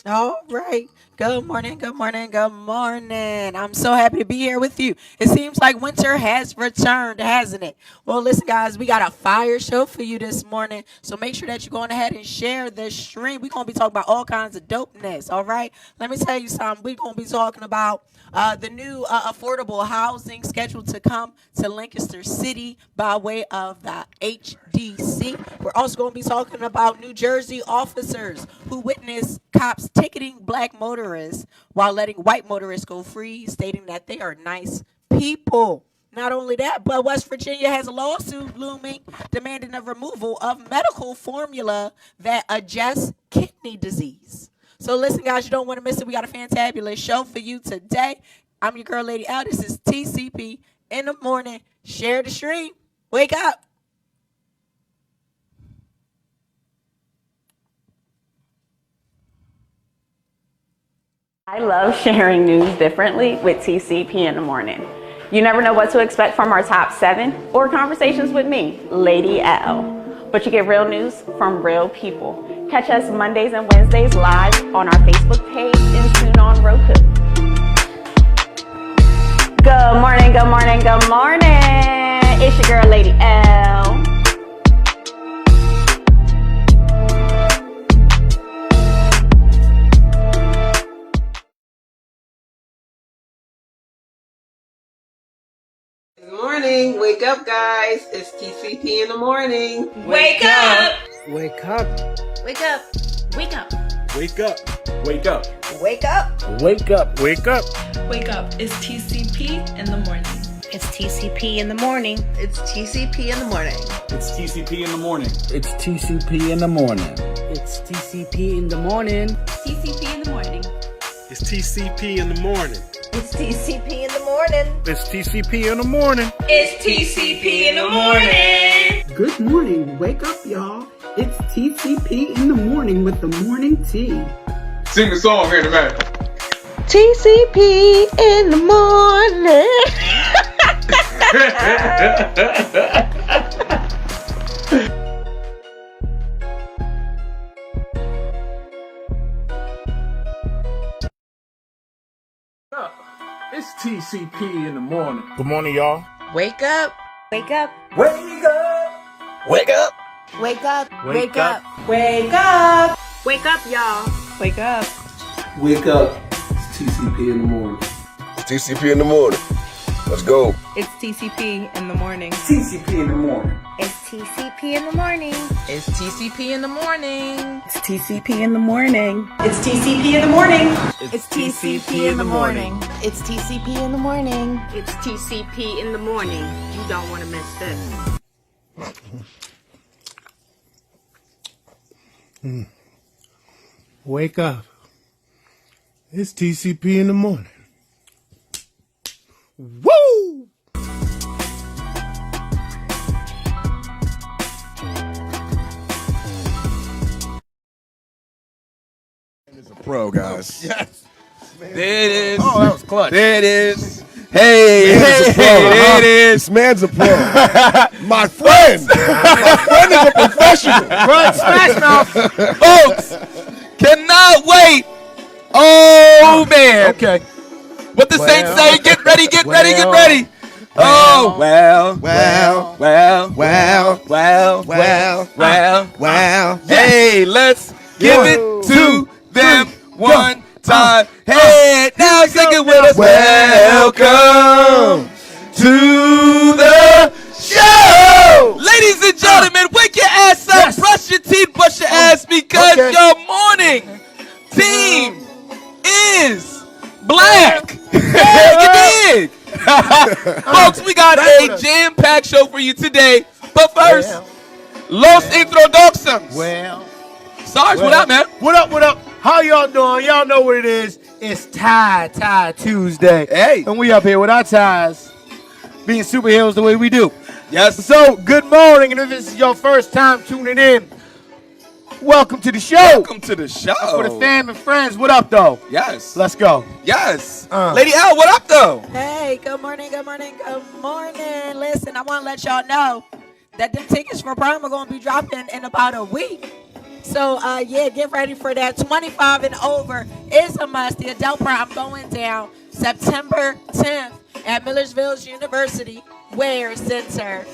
All right. Good morning, good morning, good morning. I'm so happy to be here with you. It seems like winter has returned, hasn't it? Well, listen, guys, we got a fire show for you this morning. So make sure that you're going ahead and share this stream. We're going to be talking about all kinds of dopeness, all right? Let me tell you something. We're going to be talking about the new affordable housing scheduled to come to Lancaster City by way of the HDC. We're also going to be talking about New Jersey officers who witnessed cops ticketing black motorists while letting white motorists go free, stating that they are nice people. Not only that, but West Virginia has a lawsuit looming demanding the removal of medical formula that adjusts kidney disease. So listen, guys, you don't want to miss it. We got a fantabulous show for you today. I'm your girl, Lady L. This is TCP in the morning. Share the stream. Wake up. I love sharing news differently with TCP in the morning. You never know what to expect from our top 7 or conversations with me, Lady L. But you get real news from real people. Catch us Mondays and Wednesdays live on our Facebook page and tune on Roku. Good morning, good morning, good morning. It's your girl, Lady L. Good morning. Wake up, guys. It's TCP in the morning. Wake up! Wake up. Wake up! Wake up! Wake up. Wake up. Wake up! Wake up. Wake up. Wake up! It's TCP in the morning. It's TCP in the morning. It's TCP in the morning. It's TCP in the morning. It's TCP in the morning. It's TCP in the morning. TCP in the morning. It's TCP in the morning. It's TCP in the morning. It's TCP in the morning. It's TCP in the morning. Good morning. Wake up, y'all. It's TCP in the morning with the morning tea. Sing the song here in a minute. TCP in the morning. It's TCP in the morning. Good morning, y'all. Wake up! Wake up. Wake up. Wake up. Wake up! Wake up. Wake up! Wake up, y'all. Wake up. Wake up. It's TCP in the morning. TCP in the morning. Let's go. It's TCP in the morning. TCP in the morning. It's TCP in the morning. It's TCP in the morning. It's TCP in the morning. It's TCP in the morning. It's TCP in the morning. It's TCP in the morning. It's TCP in the morning. You don't want to miss this. Wake up. It's TCP in the morning. Woo! It's a pro, guys. Yes. There it is. Oh, that was clutch. There it is. Hey, Man's a pro, there it is. This man's a pro. My friend. My friend is a professional. Run, smash mouth. Folks, cannot wait. Oh, man. Okay. What the Saints say, get ready, get ready, get ready. Oh, well. Hey, let's give it to them one time. Hey, now sing it with us. Welcome to the show. Ladies and gentlemen, wake your ass up, brush your teeth, brush your ass, because your morning team is black. Hey, you dig? Folks, we got a jam-packed show for you today. But first, Los Introductions. Sarge, what up, man? What up, what up? How y'all doing? Y'all know what it is. It's Tie Tuesday. Hey. And we up here with our ties, being superheroes the way we do. Yes. So, good morning. And if this is your first time tuning in, welcome to the show. Welcome to the show. For the fam and friends, what up, though? Yes. Let's go. Yes. Lady L, what up, though? Hey, good morning, good morning, good morning. Listen, I want to let y'all know that them tickets for prom are going to be dropping in about a week. So, yeah, get ready for that. 25 and over is a must. The adult prom going down September 10th at Millersville University Wear Center.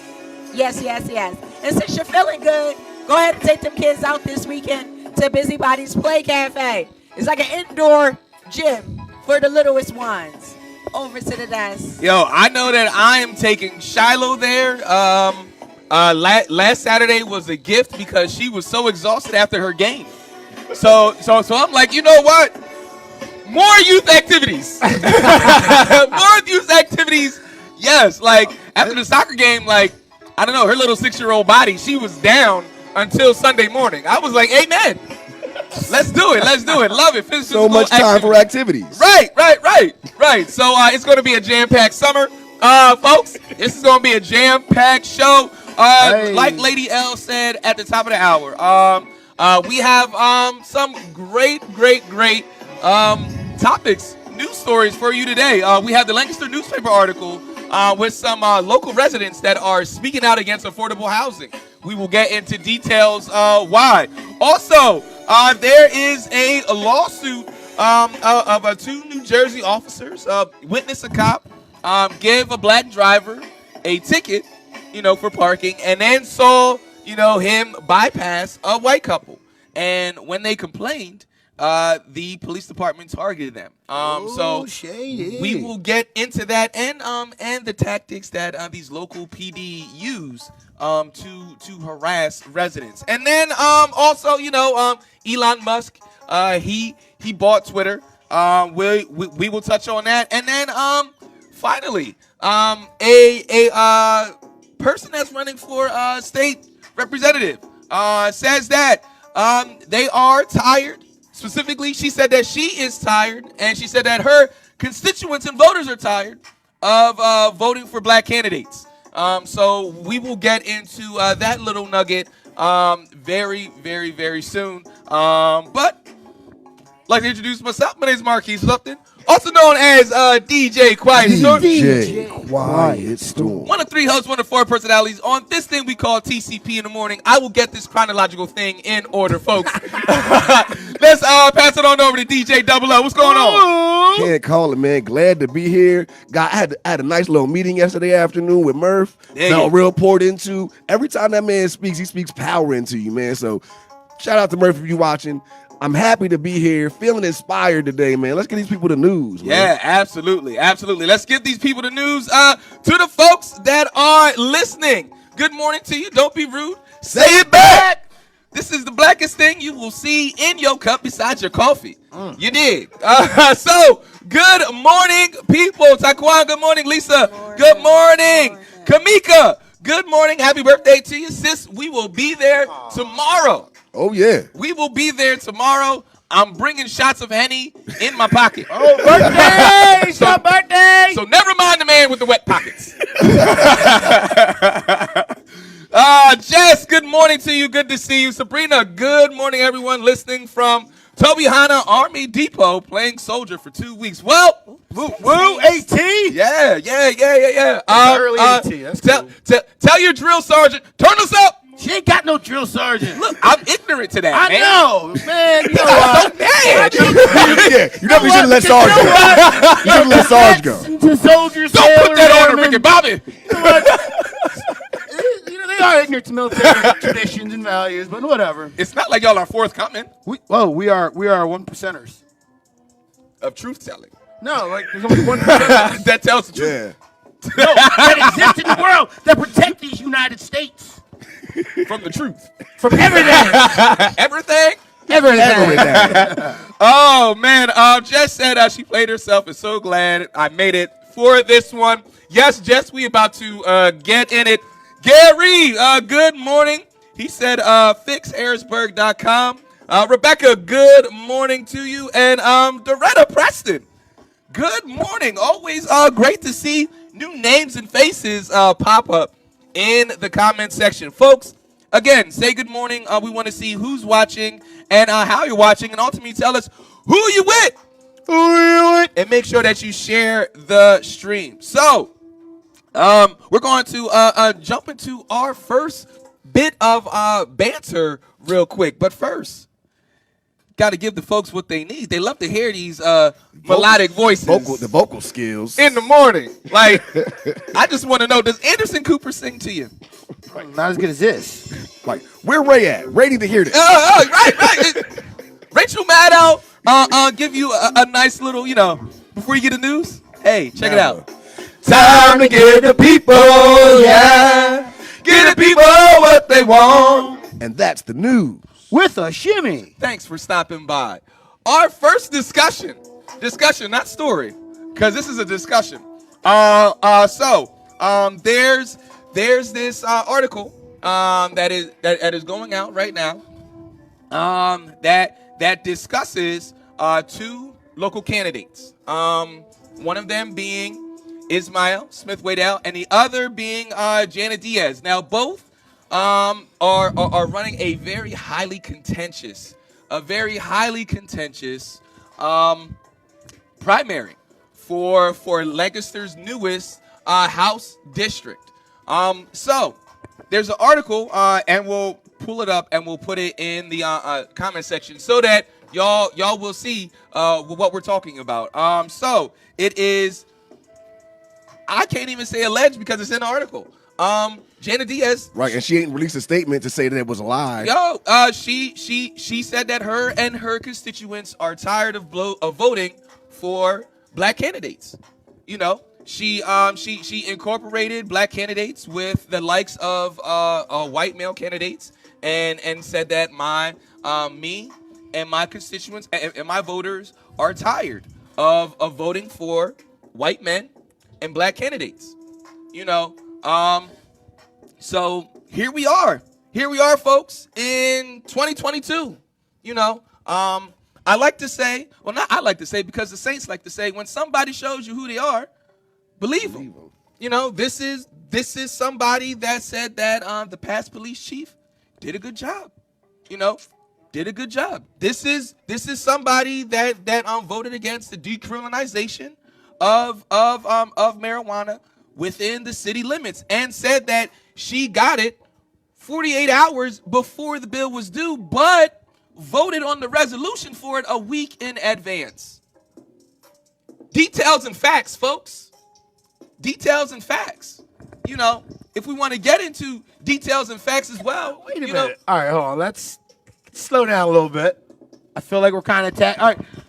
Yes, yes, yes. And since you're feeling good, go ahead and take them kids out this weekend to Busybody's Play Cafe. It's like an indoor gym for the littlest ones. Over to the desk. Yo, I know that I am taking Shiloh there. Last Saturday was a gift because she was so exhausted after her game. So I'm like, you know what? More youth activities. More youth activities. Yes, like after the soccer game, like I don't know, her little 6-year-old body, she was down until Sunday morning. I was like, amen. Let's do it. Let's do it. Love it. So much time for activities. Right. So it's going to be a jam-packed summer, folks. This is going to be a jam-packed show. Like Lady L said at the top of the hour, we have some great topics, news stories for you today. We have the Lancaster newspaper article with some local residents that are speaking out against affordable housing. We will get into details why. Also, there is a lawsuit of 2 New Jersey officers witnessed a cop give a black driver a ticket, for parking, and then saw, him bypass a white couple. And when they complained, the police department targeted them. So shady. we will get into that and the tactics that these local PD use to harass residents. And then also, Elon Musk, he bought Twitter. We will touch on that. And then finally, a person that's running for state representative says that they are tired. Specifically, she said that she is tired, and she said that her constituents and voters are tired of voting for black candidates. So we will get into that little nugget very soon. But I'd like to introduce myself. My name is Marquise Lupton, also known as DJ Quiet Storm. DJ Quiet Storm. One of 3 hosts, one of 4 personalities on this thing we call TCP in the morning. I will get this chronological thing in order, folks. Let's pass it on over to DJ Double O. What's going on? Can't call it, man. Glad to be here. I had a nice little meeting yesterday afternoon with Murph. Felt real poured into. Every time that man speaks, he speaks power into you, man. So shout out to Murph if you watching. I'm happy to be here, feeling inspired today, man. Let's get these people the news, man. Yeah, absolutely. Let's give these people the news. To the folks that are listening, good morning to you. Don't be rude. Say it back. This is the blackest thing you will see in your cup besides your coffee. You dig? So, good morning, people. Taquan, good morning. Lisa, good morning. Kamika, good morning. Happy birthday to you, sis. We will be there tomorrow. Oh, yeah. We will be there tomorrow. I'm bringing shots of Henny in my pocket. Oh, birthday! It's your birthday! So never mind the man with the wet pockets. Jess, good morning to you. Good to see you. Sabrina, good morning, everyone listening from Tobyhanna Army Depot, playing soldier for 2 weeks. Well, woo, AT? Yeah. Early AT. That's cool. Tell your drill sergeant, turn us up. She ain't got no drill sergeant. Look, I'm ignorant to that, I man. know, man. You know So mad. You definitely shouldn't let Sarge go. You shouldn't let Sarge go. To soldiers, Don't put that on her, Ricky Bobby. They are ignorant to military traditions and values, but whatever. It's not like y'all are forthcoming We are 1%ers of truth telling. No, like there's only 1%. That tells the truth. Yeah. No, that exist in the world that protect these United States From the truth. from everything. Everything? Oh, man. Jess said she played herself. Is so glad I made it for this one. Yes, Jess, we about to get in it. Gary, good morning. He said fixharrisburg.com. Rebecca, good morning to you. And Doretta Preston, good morning. Always great to see new names and faces pop up in the comment section. Folks, again, say good morning. We want to see who's watching and how you're watching. And ultimately tell us who you with. And make sure that you share the stream. So, we're going to jump into our first bit of banter real quick. But first, got to give the folks what they need. They love to hear these melodic voices. The vocal skills. In the morning. Like, I just want to know, does Anderson Cooper sing to you? Not as good as this. Like, where Ray at? Ready to hear this. Right. Rachel Maddow, give you a nice little, before you get the news. Hey, check it out. Time to give the people, yeah. Give the people what they want. And that's the news. With a shimmy. Thanks for stopping by. Our first discussion, not story, because this is a discussion. There's this article that is going out right now that discusses two local candidates. One of them being Ismail Smith-Waddell, and the other being Janet Diaz. Now, both are running a very highly contentious primary for Lancaster's newest House district. So there's an article, and we'll pull it up and we'll put it in the comment section so that y'all will see what we're talking about. So it is. I can't even say alleged because it's in the article. Janet Diaz. Right, and she ain't released a statement to say that it was a lie. She said that her and her constituents are tired of voting for black candidates. She incorporated black candidates with the likes of white male candidates and said that me and my constituents and my voters are tired of voting for white men and black candidates. So here we are, folks, in 2022. I like to say, well, not I like to say, because the Saints like to say, when somebody shows you who they are, believe them. This is somebody that said that the past police chief did a good job. Did a good job. This is somebody that voted against the decriminalization of marijuana within the city limits, and said that she got it 48 hours before the bill was due, but voted on the resolution for it a week in advance. Details and facts, folks. Details and facts. If we want to get into details and facts as well. Wait a minute. All right, hold on. Let's slow down a little bit. I feel like we're kind of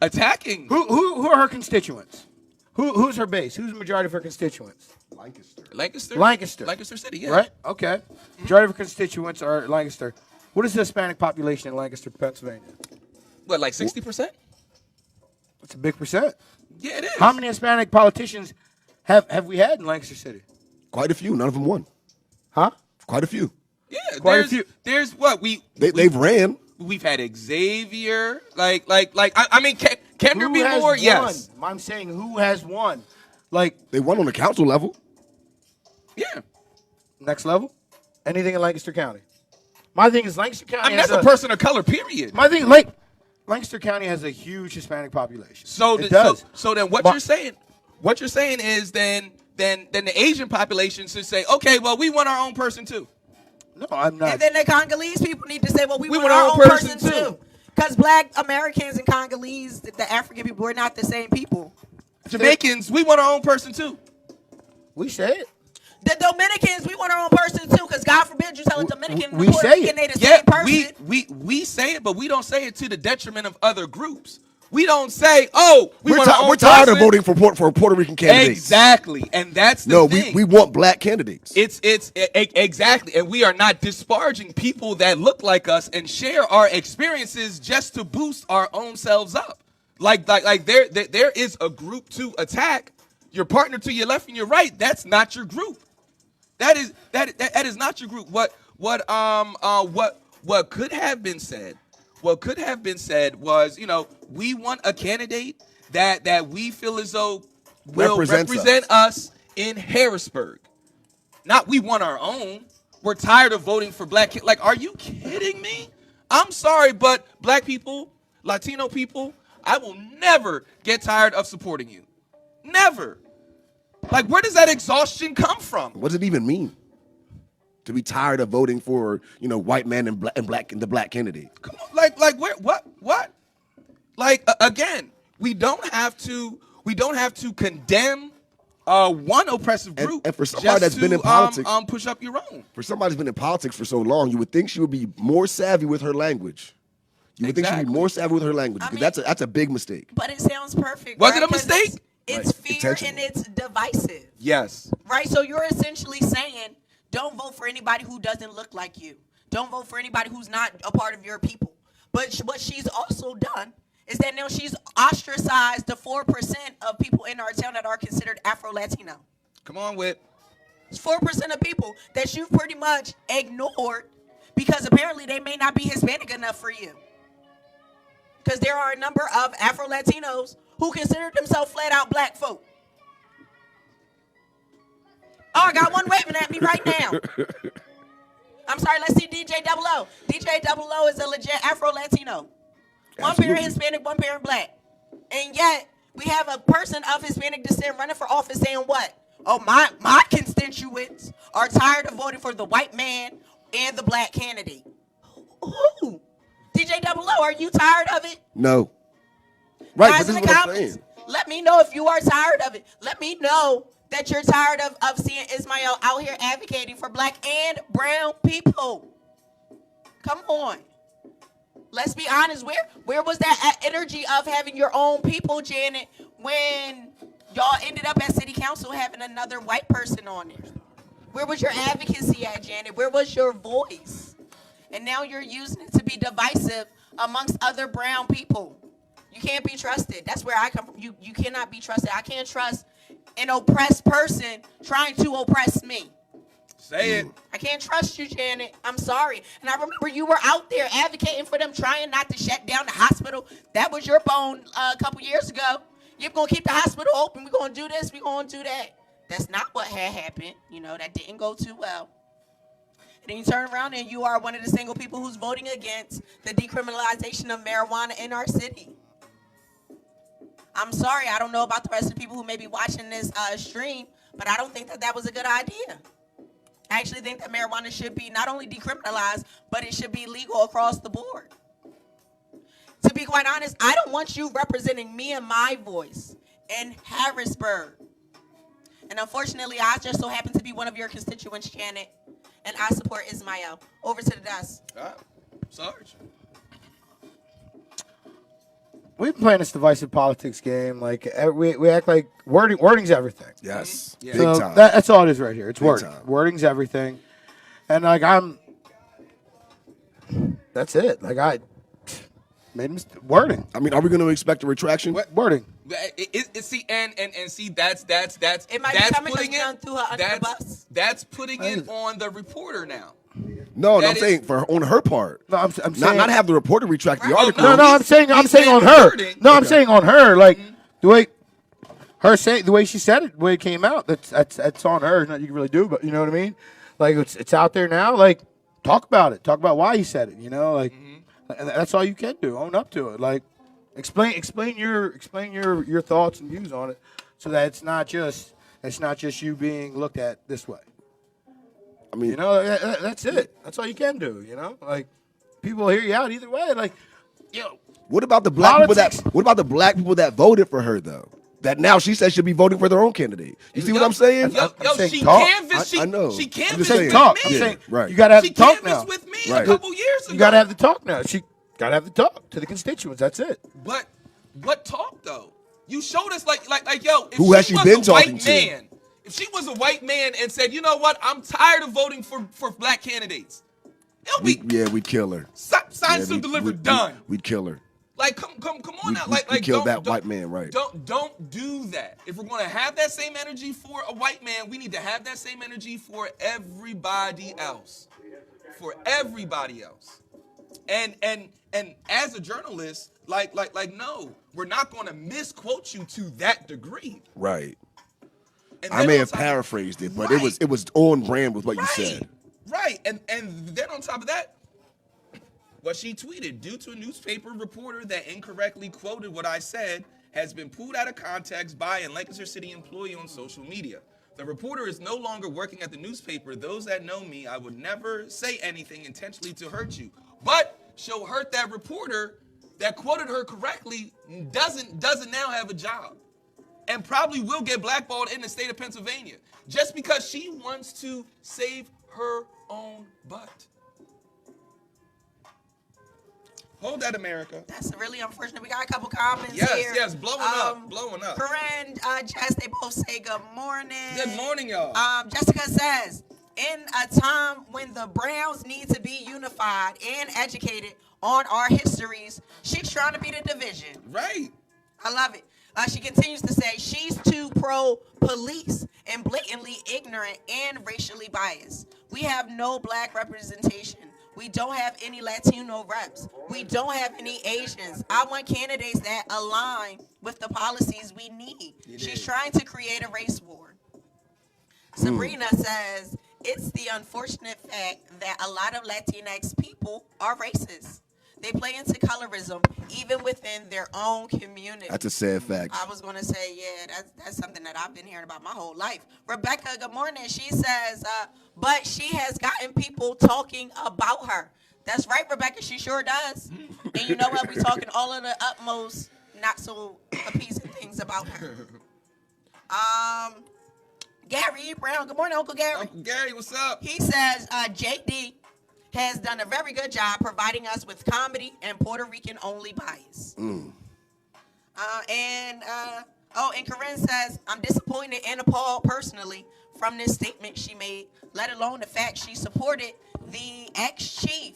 attacking. Who are her constituents? Who's her base? Who's the majority of her constituents? Lancaster City, yeah. Right? Okay. Majority of her constituents are Lancaster. What is the Hispanic population in Lancaster, Pennsylvania? What, like 60%? That's a big percent. Yeah, it is. How many Hispanic politicians have we had in Lancaster City? Quite a few. None of them won. Huh? Quite a few. Yeah, Quite a few. There's what they've ran. We've had Xavier, I mean, can there be more? Won? Yes. I'm saying who has won? They won on the council level. Yeah. Next level? Anything in Lancaster County? My thing is Lancaster County. That's a person of color, period. My thing, Lancaster County has a huge Hispanic population. So then what you're saying is then the Asian population should say, okay, well, we want our own person too. No, I'm not. And then the Congolese people need to say, well, we want our own person too. Because black Americans and Congolese, the African people, we're not the same people. Jamaicans, we want our own person too. We say it. The Dominicans, we want our own person too, because God forbid you tell a Dominican we say Rican they the Yeah, same person. we say it, but we don't say it to the detriment of other groups. We don't say, oh, we're tired of voting for Puerto Rican candidates. Exactly, and that's the thing. we want black candidates. It's exactly, and we are not disparaging people that look like us and share our experiences just to boost our own selves up. Like there is a group to attack. Your partner to your left and your right, that's not your group. That is not your group. What could have been said? What could have been said was, we want a candidate that we feel as though will represent us in Harrisburg. Not we want our own. We're tired of voting for black kids. Like, are you kidding me? I'm sorry, but black people, Latino people, I will never get tired of supporting you. Never. Like, where does that exhaustion come from? What does it even mean? to be tired of voting for white man and the black candidate. Come on, like where what? Like again, we don't have to condemn one oppressive group and for somebody that's been in politics, push up your own. For somebody that's been in politics for so long, you would think she would be more savvy with her language. You would think she'd be more savvy with her language, because that's a big mistake. But it sounds perfect. Was it a mistake? It's fear and it's divisive. Yes. Right? So you're essentially saying, don't vote for anybody who doesn't look like you. Don't vote for anybody who's not a part of your people. But what she's also done is that now she's ostracized the 4% of people in our town that are considered Afro-Latino. Come on, Whit. It's 4% of people that you've pretty much ignored because apparently they may not be Hispanic enough for you. Because there are a number of Afro-Latinos who consider themselves flat-out black folk. Oh, I got one waving at me right now. I'm sorry, let's see DJ Double O. DJ Double O is a legit Afro-Latino. One parent Hispanic, one parent black. And yet, we have a person of Hispanic descent running for office saying what? Oh, my constituents are tired of voting for the white man and the black candidate. Who? DJ Double O, are you tired of it? No. Right, Guys but this in is the what I'm comments, saying. let me know if you are tired of it. Let me know that you're tired of seeing Ismael out here advocating for black and brown people. Come on. Let's be honest. Where was that energy of having your own people, Janet, when y'all ended up at city council having another white person on it? Where was your advocacy at, Janet? Where was your voice? And now you're using it to be divisive amongst other brown people. You can't be trusted. That's where I come from. You cannot be trusted. I can't trust an oppressed person trying to oppress me. Say it. I can't trust you, Janet. I'm sorry. And I remember you were out there advocating for them, trying not to shut down the hospital. That was your bone a couple years ago. You're going to keep the hospital open. We're going to do this. We're going to do that. That's not what had happened. That didn't go too well. And then you turn around and you are one of the single people who's voting against the decriminalization of marijuana in our city. I'm sorry. I don't know about the rest of the people who may be watching this stream, but I don't think that was a good idea. I actually think that marijuana should be not only decriminalized, but it should be legal across the board. To be quite honest, I don't want you representing me and my voice in Harrisburg. And unfortunately, I just so happen to be one of your constituents, Janet, and I support Ismael. Over to the desk. Sarge. We've been playing this divisive politics game. Like we act like wording's everything. Yes, Yeah. big So time. that's all it is right here. It's Big wording. time. Wording's everything, and that's it. Like I made a mistake. Wording. I mean, are we going to expect a retraction? Wording. See, and see, that's It might be that's coming putting because it. you threw her under the bus. That's putting it on the reporter now. No, That I'm is- saying on her part. No, I'm saying Not have the reporter retract the article. No, I'm saying he's on saying her. wording. No, I'm saying on her. Like the way she said it, the way it came out. That's on her. There's nothing you can really do, but you know what I mean. Like it's out there now. Like talk about it. Talk about why he said it. Like and that's all you can do. Own up to it. Like explain your thoughts and views on it, so that it's not just you being looked at this way. I mean, That's it. That's all you can do. Like people hear you out either way. Like, what about the black Politics. people What about the black people that voted for her though? That now she says she'll be voting for their own candidate. You see what I'm saying? Yo, saying she talk. canvassed. I know. She I'm canvassed just with saying talk. me. I'm saying right. you gotta have She the talk canvassed now. with me Right. a couple years ago. You gotta have the talk now. She gotta have the talk to the constituents. That's it. But what talk though? You showed us like yo. If Who has she was been a talking white to? Man, if she was a white man and said, you know what, I'm tired of voting for black candidates, We'd kill her. sign still delivered, done. We'd kill her. Like come on now. We'd kill that white man, right? Don't do that. If we're gonna have that same energy for a white man, we need to have that same energy for everybody else. For everybody else. And as a journalist, like no, we're not gonna misquote you to that degree. Right. And I then may on have top- paraphrased it, but Right. it was on brand with what you said. Right. And then on top of that, what she tweeted, due to a newspaper reporter that incorrectly quoted what I said, has been pulled out of context by a Lancaster City employee on social media. The reporter is no longer working at the newspaper. Those that know me, I would never say anything intentionally to hurt you. But she'll hurt that reporter that quoted her correctly doesn't now have a job. And probably will get blackballed in the state of Pennsylvania just because she wants to save her own butt. Hold that, America. That's really unfortunate. We got a couple comments yes, here. Yes, blowing up. Corinne, Jess, they both say good morning. Good morning, y'all. Jessica says, in a time when the Browns need to be unified and educated on our histories, she's trying to beat a division. Right. I love it. She continues to say she's too pro-police and blatantly ignorant and racially biased. We have no black representation. We don't have any Latino reps. We don't have any Asians. I want candidates that align with the policies we need. She's trying to create a race war. Sabrina says it's the unfortunate fact that a lot of Latinx people are racist. They play into colorism even within their own community. That's a sad fact. I was going to say, yeah, that's something that I've been hearing about my whole life. Rebecca, good morning. She says, but she has gotten people talking about her. That's right, Rebecca. She sure does. And you know what? We're talking all of the utmost, not so appeasing things about her. Gary E. Brown. Good morning, Uncle Gary. Uncle Gary, what's up? He says, JD has done a very good job providing us with comedy and Puerto Rican only bias. And Corinne says, I'm disappointed and appalled personally from this statement she made, let alone the fact she supported the ex-chief,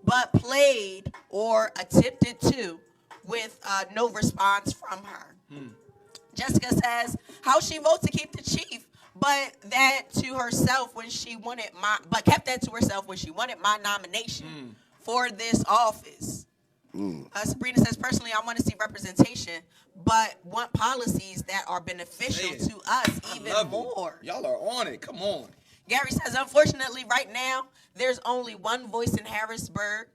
but played or attempted to with no response from her. Jessica says, how she vote to keep the chief, but that to herself when she wanted kept that to herself when she wanted my nomination for this office. Sabrina says, personally, I want to see representation, but want policies that are beneficial to us even more. Y'all are on it. Come on. Gary says, unfortunately, right now, there's only one voice in Harrisburg.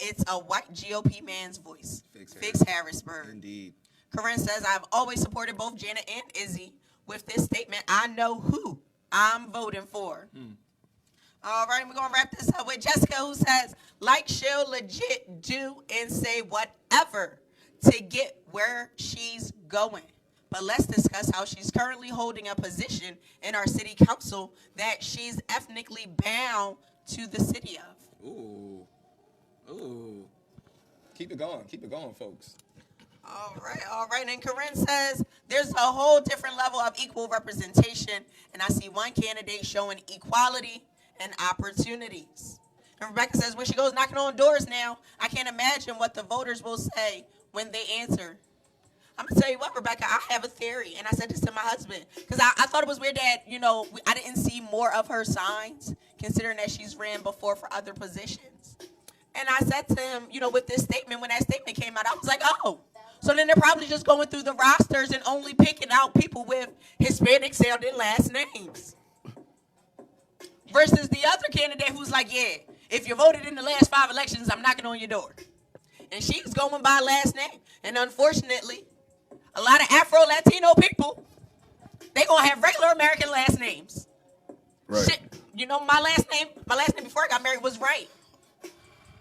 It's a white GOP man's voice. Fix Harrisburg. Indeed. Corinne says, I've always supported both Janet and Izzy. With this statement, I know who I'm voting for. All right, we're going to wrap this up with Jessica, who says, like she'll legit do and say whatever to get where she's going. But let's discuss how she's currently holding a position in our city council that she's ethnically bound to the city of. Ooh. Keep it going, folks. All right. And Corinne says there's a whole different level of equal representation, and I see one candidate showing equality and opportunities. And Rebecca says when she goes knocking on doors now, I can't imagine what the voters will say when they answer. I'm going to tell you what, Rebecca, I have a theory, and I said this to my husband, because I thought it was weird that, I didn't see more of her signs, considering that she's ran before for other positions. And I said to him, with this statement, when that statement came out, I was like, oh. So then they're probably just going through the rosters and only picking out people with Hispanic-sounding last names. Versus the other candidate who's like, yeah, if you voted in the last 5 elections, I'm knocking on your door. And she's going by last name. And unfortunately, a lot of Afro-Latino people, they going to have regular American last names. Right. Shit, my last name before I got married was Wright.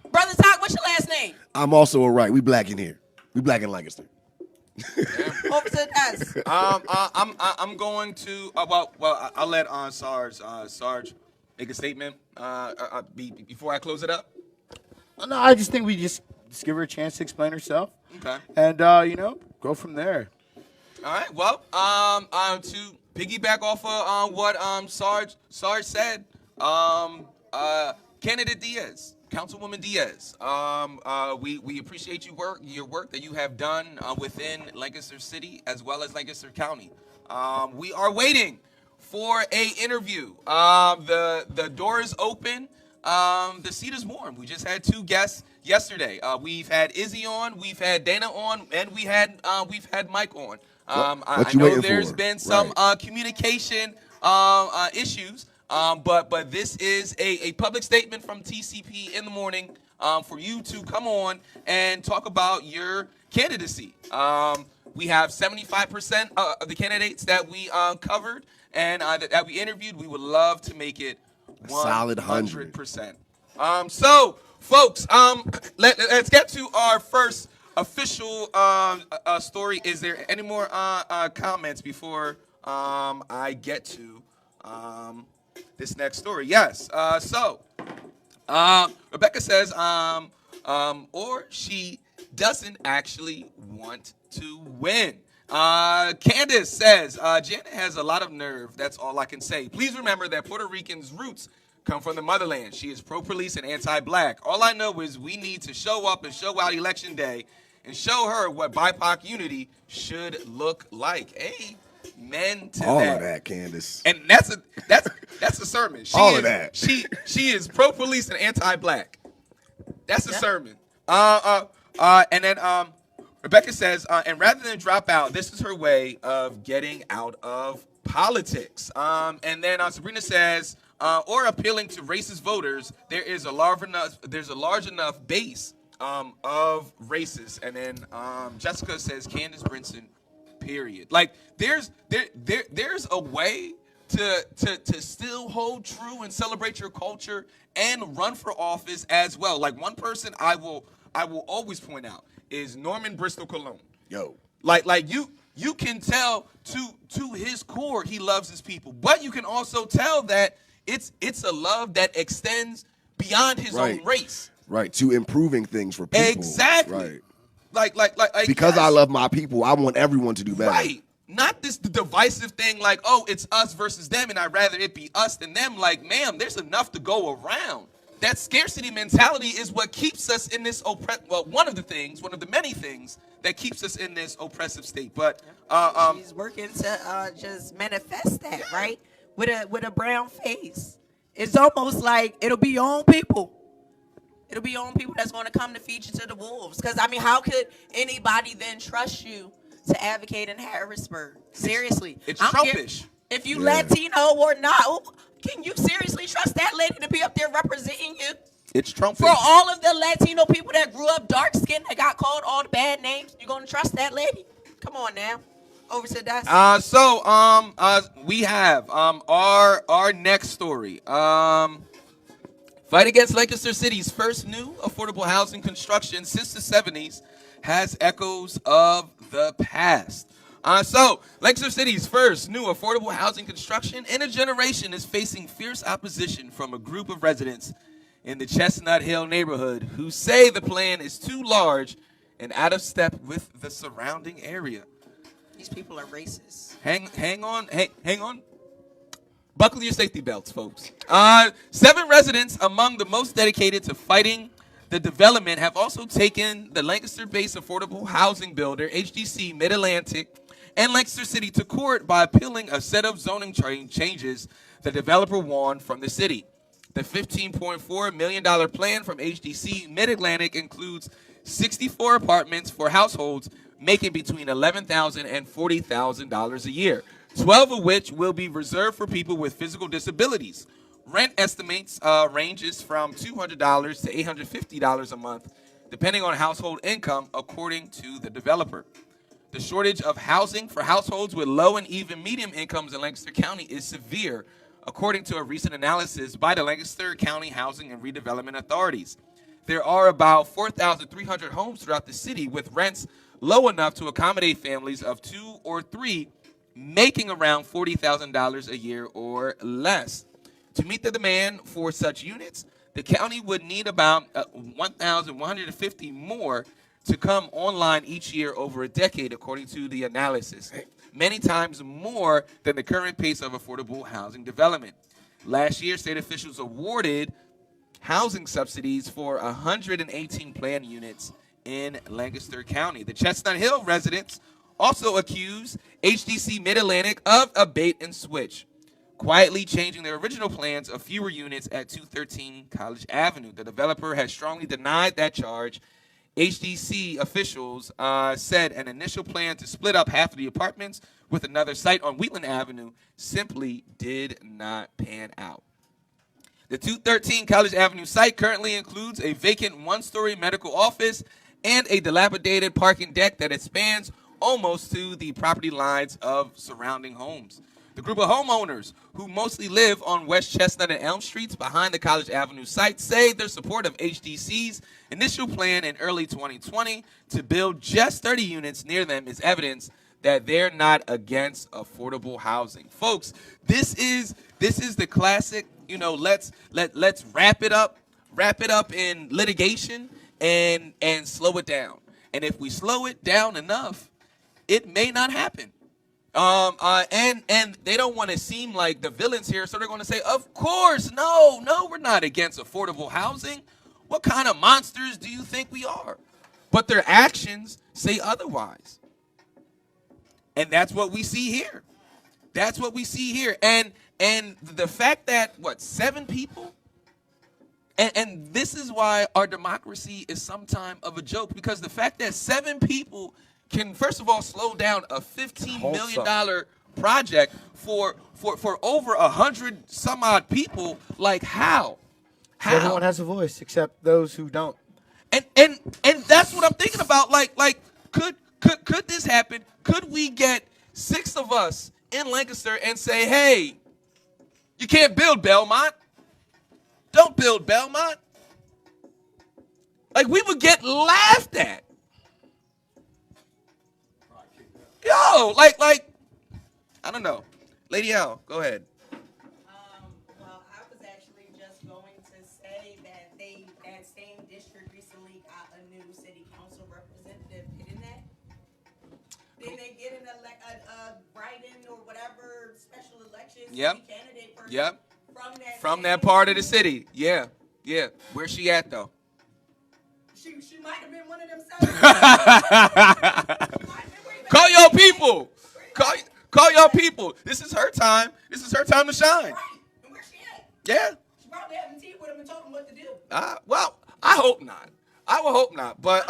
Brother Todd, what's your last name? I'm also a Wright. We black in here. We black in Lancaster. Over to the desk. I'm going to I'll let Sarge make a statement before I close it up. No, I just think we just give her a chance to explain herself. Okay. And go from there. All right. Well, to piggyback off of what Sarge said, candidate Diaz. Councilwoman Diaz, we appreciate your work that you have done within Lancaster City as well as Lancaster County. We are waiting for a interview. The door is open. The seat is warm. We just had 2 guests yesterday. We've had Izzy on, we've had Dana on, and we've had Mike on. I know there's been some communication issues. But this is a public statement from TCP in the morning for you to come on and talk about your candidacy. We have 75% of the candidates that we covered and that we interviewed. We would love to make it 100%. So, folks, let's get to our first official story. Is there any more comments before I get to this next story? Yes. So, Rebecca says, or she doesn't actually want to win. Candace says, Janet has a lot of nerve. That's all I can say. Please remember that Puerto Rican's roots come from the motherland. She is pro-police and anti-black. All I know is we need to show up and show out Election Day and show her what BIPOC unity should look like. Amen to all that. of that, Candace. And that's a sermon. All of that. She is pro-police and anti-black. That's a sermon. And then Rebecca says, and rather than drop out, this is her way of getting out of politics. And then Sabrina says, or appealing to racist voters, there's a large enough base of racists. And then Jessica says, Candace Brinson, period. Like there's a way to still hold true and celebrate your culture and run for office as well. Like one person I will always point out is Norman Bristol Cologne. Yo. Like you can tell to his core he loves his people, but you can also tell that it's a love that extends beyond his own race. Right, to improving things for people. Exactly. Right. Like because I love my people, I want everyone to do better. Right. Not this divisive thing like, oh, it's us versus them, and I'd rather it be us than them. Like, ma'am, there's enough to go around. That scarcity mentality is what keeps us in this one of the many things that keeps us in this oppressive state. But she's working to just manifest that, right? With a brown face. It's almost like it'll be your own people. It'll be your own people that's going to come to feed you to the wolves. Because, I mean, how could anybody then trust you to advocate in Harrisburg? Seriously. It's Trumpish. If you Latino or not, can you seriously trust that lady to be up there representing you? It's Trumpish. For all of the Latino people that grew up dark-skinned, that got called all the bad names, you going to trust that lady? Come on now. Over to that. So we have our next story. Fight against Lancaster City's first new affordable housing construction since the 70s has echoes of the past. So Lancaster City's first new affordable housing construction in a generation is facing fierce opposition from a group of residents in the Chestnut Hill neighborhood who say the plan is too large and out of step with the surrounding area. These people are racist. Hang on. Buckle your safety belts, folks. 7 residents among the most dedicated to fighting the development have also taken the Lancaster-based affordable housing builder, HDC Mid-Atlantic, and Lancaster City to court by appealing a set of zoning changes the developer won from the city. The $15.4 million plan from HDC Mid-Atlantic includes 64 apartments for households making between $11,000 and $40,000 a year, 12 of which will be reserved for people with physical disabilities. Rent estimates ranges from $200 to $850 a month, depending on household income, according to the developer. The shortage of housing for households with low and even medium incomes in Lancaster County is severe, according to a recent analysis by the Lancaster County Housing and Redevelopment Authorities. There are about 4,300 homes throughout the city with rents low enough to accommodate families of 2 or 3 making around $40,000 a year or less. To meet the demand for such units, the county would need about 1,150 more to come online each year over a decade, according to the analysis, many times more than the current pace of affordable housing development. Last year, state officials awarded housing subsidies for 118 planned units in Lancaster County. The Chestnut Hill residents also accused HDC Mid-Atlantic of a bait and switch, quietly changing their original plans of fewer units at 213 College Avenue. The developer has strongly denied that charge. HDC officials said an initial plan to split up half of the apartments with another site on Wheatland Avenue simply did not pan out. The 213 College Avenue site currently includes a vacant 1-story medical office and a dilapidated parking deck that expands almost to the property lines of surrounding homes. The group of homeowners who mostly live on West Chestnut and Elm Streets behind the College Avenue site say their support of HDC's initial plan in early 2020 to build just 30 units near them is evidence that they're not against affordable housing. Folks, this is the classic, let's wrap it up in litigation and slow it down. And if we slow it down enough, it may not happen. And they don't want to seem like the villains here, so they're going to say, of course, no, we're not against affordable housing. What kind of monsters do you think we are? But their actions say otherwise. And that's what we see here. That's what we see here. And the fact that, 7 people? And this is why our democracy is sometime of a joke, because the fact that 7 people can, first of all, slow down a $15 million project for over 100 some odd people. Like, how? Everyone has a voice except those who don't. And that's what I'm thinking about. Like could this happen? Could we get 6 of us in Lancaster and say, hey, you can't build Belmont. Don't build Belmont. Like, we would get laughed at. Yo, like, I don't know. Lady L, go ahead. Well, I was actually just going to say that that same district recently got a new city council representative. Didn't that? Didn't they get a write-in or whatever special election candidate person from that part of the city? Yeah. Where's she at, though? She might have been one of them. Call your people. Call your people. This is her time. This is her time to shine. Right. And where's she at? Yeah. She probably having tea with him and told him what to do. Well, I hope not. I will hope not. But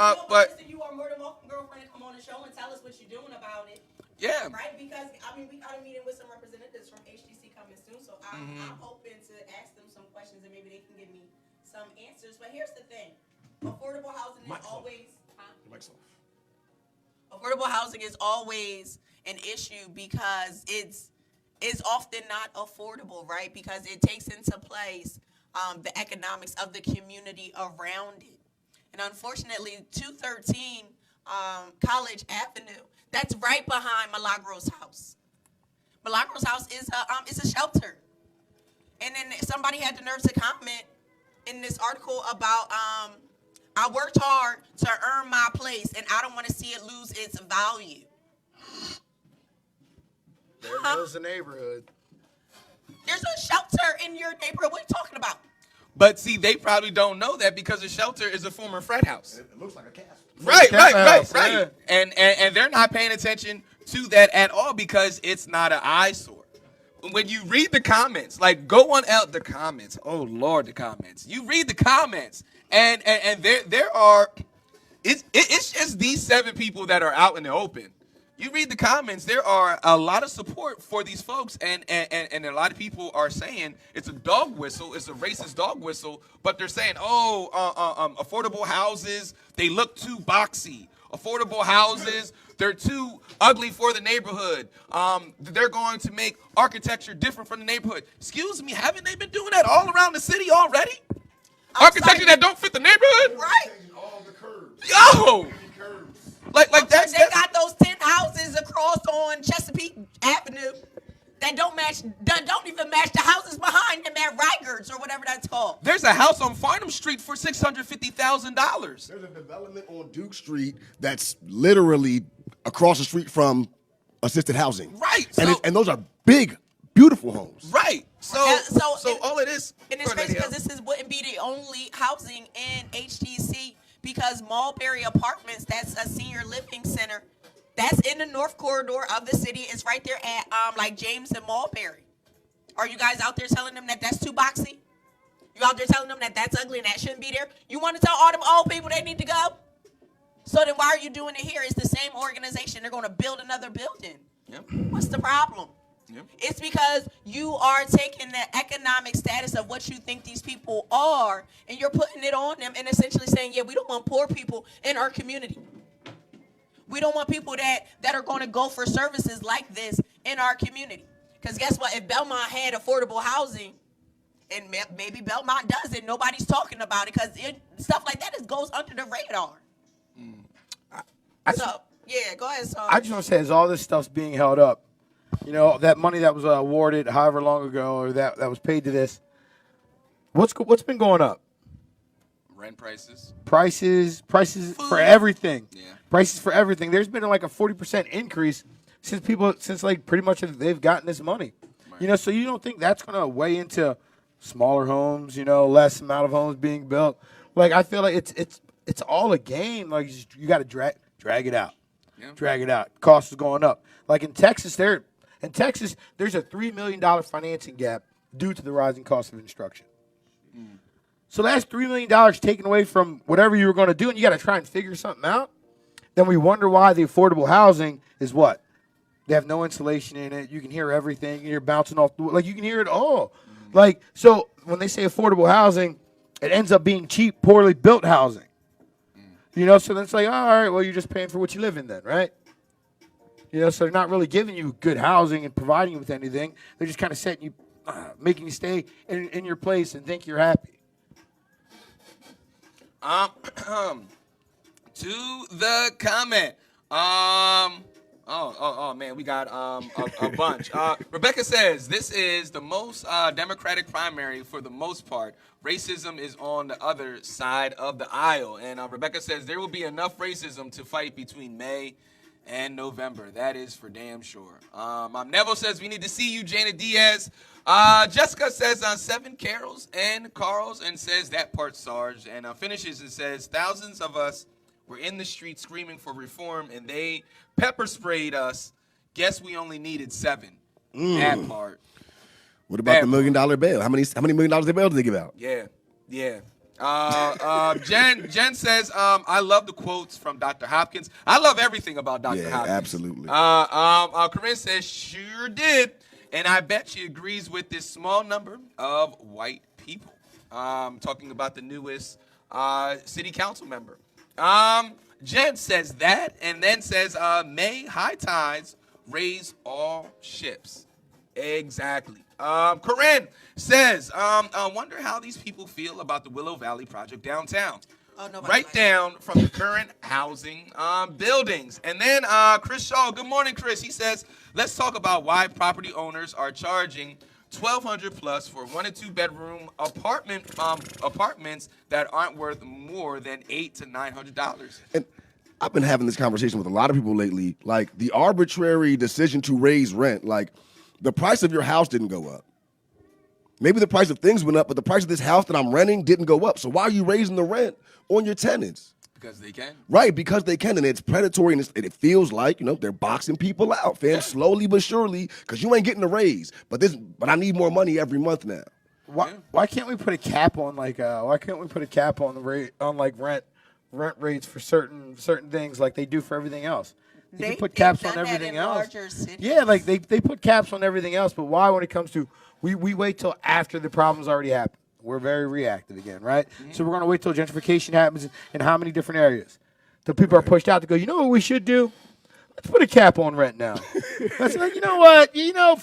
you are more than welcome, girlfriend, to come on the show and tell us what you're doing about it. Yeah. Right? Because we got a meeting with some representatives from HTC coming soon, so I'm hoping to ask them some questions and maybe they can give me some answers. But here's the thing: affordable housing is always. Affordable housing is always an issue because it's often not affordable, right? Because it takes into place the economics of the community around it. And unfortunately, 213 College Avenue, that's right behind Milagros' house. Milagros' house is a shelter. And then somebody had the nerve to comment in this article about I worked hard to earn my place, and I don't want to see it lose its value. There goes the neighborhood. There's a shelter in your neighborhood. What are you talking about? But see, they probably don't know that because the shelter is a former frat house. It looks like a castle. Right. Yeah. And they're not paying attention to that at all because it's not an eyesore. When you read the comments, like go on out the comments. Oh Lord, the comments. You read the comments, and there are. It's just these 7 people that are out in the open. You read the comments, there are a lot of support for these folks, and a lot of people are saying it's a dog whistle, it's a racist dog whistle, but they're saying, affordable houses, they look too boxy. Affordable houses, they're too ugly for the neighborhood. They're going to make architecture different from the neighborhood. Excuse me, haven't they been doing that all around the city already? Architecture that don't fit the neighborhood? Right. All the curbs. Yo! Like that's they got those 10 houses across on Chesapeake Avenue that don't even match the houses behind them at Reigert's or whatever that's called. There's a house on Farnham Street for $650,000. There's a development on Duke Street that's literally across the street from assisted housing. Right. And those are big, beautiful homes. Right. So all it is. And it's crazy because this wouldn't be the only housing in HTC. Because Mulberry Apartments, that's a senior living center, that's in the north corridor of the city. It's right there at like James and Mulberry. Are you guys out there telling them that that's too boxy? You out there telling them that that's ugly and that shouldn't be there? You want to tell all them old people they need to go? So then why are you doing it here? It's the same organization. They're going to build another building. Yep. What's the problem? Yep. It's because you are taking the economic status of what you think these people are, and you're putting it on them and essentially saying, yeah, we don't want poor people in our community. We don't want people that are going to go for services like this in our community. Because guess what? If Belmont had affordable housing, and maybe Belmont does it, nobody's talking about it because stuff like that goes under the radar. Yeah, go ahead, son. I just want to say, as all this stuff's being held up, you know, that money that was awarded however long ago or that was paid to this, what's been going up? Rent prices. Prices Food. for everything. Yeah. Prices for everything. There's been like a 40% increase since like pretty much they've gotten this money. Right. You know, so you don't think that's going to weigh into smaller homes, you know, less amount of homes being built? Like, I feel like it's all a game. Like, you got to drag it out. Yeah. Drag it out. Cost is going up. Like in Texas, there's a $3 million financing gap due to the rising cost of construction. So that's $3 million taken away from whatever you were going to do, and you got to try and figure something out. Then we wonder why the affordable housing is what? They have no insulation in it. You can hear everything. You're bouncing off like you can hear it all. Like, so when they say affordable housing, it ends up being cheap, poorly built housing. You know, so then it's like, all right, well, you're just paying for what you live in then, right? You know, so they're not really giving you good housing and providing you with anything. They're just kind of setting you, making you stay in your place and think you're happy. To the comment. Oh man, we got a bunch. Rebecca says this is the most Democratic primary for the most part. Racism is on the other side of the aisle, and Rebecca says there will be enough racism to fight between May and November. That is for damn sure. Neville says we need to see you, Janet Diaz. Jessica says 7 Carols and Carls and says that part Sarge, and finishes and says thousands of us were in the street screaming for reform and they pepper sprayed us. Guess we only needed 7. That part. What about the $1 million bail? How many $1 million of bail did they give out? Yeah. Jen says, I love the quotes from Dr. Hopkins. I love everything about Dr. Hopkins. Absolutely. Corinne says, sure did. And I bet she agrees with this small number of white people. Talking about the newest city council member. Jen says that and then says, May high tides raise all ships. Exactly. Corinne says, I wonder how these people feel about the Willow Valley project downtown. Right down from the current housing buildings. And then Chris Shaw, good morning, Chris. He says, let's talk about why property owners are charging $1,200 plus for 1 and 2 bedroom apartments that aren't worth more than $800 to $900. And I've been having this conversation with a lot of people lately. Like the arbitrary decision to raise rent, like the price of your house didn't go up. Maybe the price of things went up, but the price of this house that I'm renting didn't go up. So why are you raising the rent on your tenants? Because they can. Right, because they can, and it's predatory, and it feels like, you know, they're boxing people out, fam, slowly but surely, because you ain't getting a raise. But I need more money every month now. Why can't we put a cap on the rate on like rent rates for certain things like they do for everything else? They put caps on everything else. Yeah, like they put caps on everything else, but why when it comes to we wait till after the problem's already happened? We're very reactive again, right? Mm-hmm. So we're going to wait till gentrification happens in how many different areas? Till people are pushed out to go, you know what we should do? Let's put a cap on rent now. That's like, you know what? You know,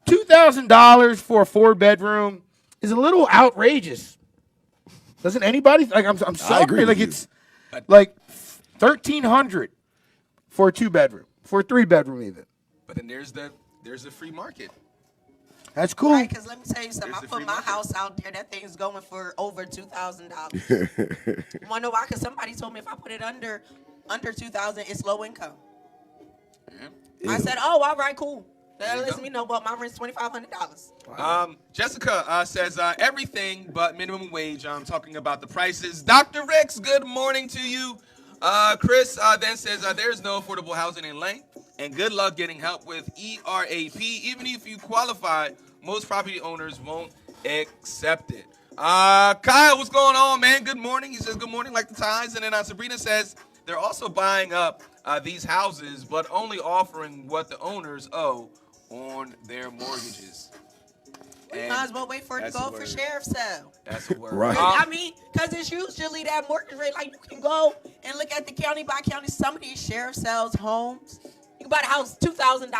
$2,000 for a 4-bedroom is a little outrageous. Doesn't anybody? Like, I'm sorry. Like, it's like $1,300 for a 2-bedroom, for a 3-bedroom even. But then there's the free market. That's cool. Right, because let me tell you something. I put my house out there. That thing's going for over $2,000. Want to know why? Because somebody told me if I put it under $2,000, it's low income. Yeah. I said, oh, all right, cool. That lets me know, but my rent's $2,500. Wow. Jessica says everything but minimum wage. I'm talking about the prices. Dr. Ricks, good morning to you. Chris then says there's no affordable housing in Lane, and good luck getting help with ERAP. Even if you qualify, most property owners won't accept it. Kyle, what's going on, man? Good morning. He says good morning like the ties. And then Sabrina says they're also buying up these houses, but only offering what the owners owe on their mortgages. We might as well wait for it to go for sheriff's sale. That's a word. Right. I mean, because it's usually that mortgage rate. Like, you can go and look at the county by county. Some of these sheriff sales homes, you can buy the house $2,000,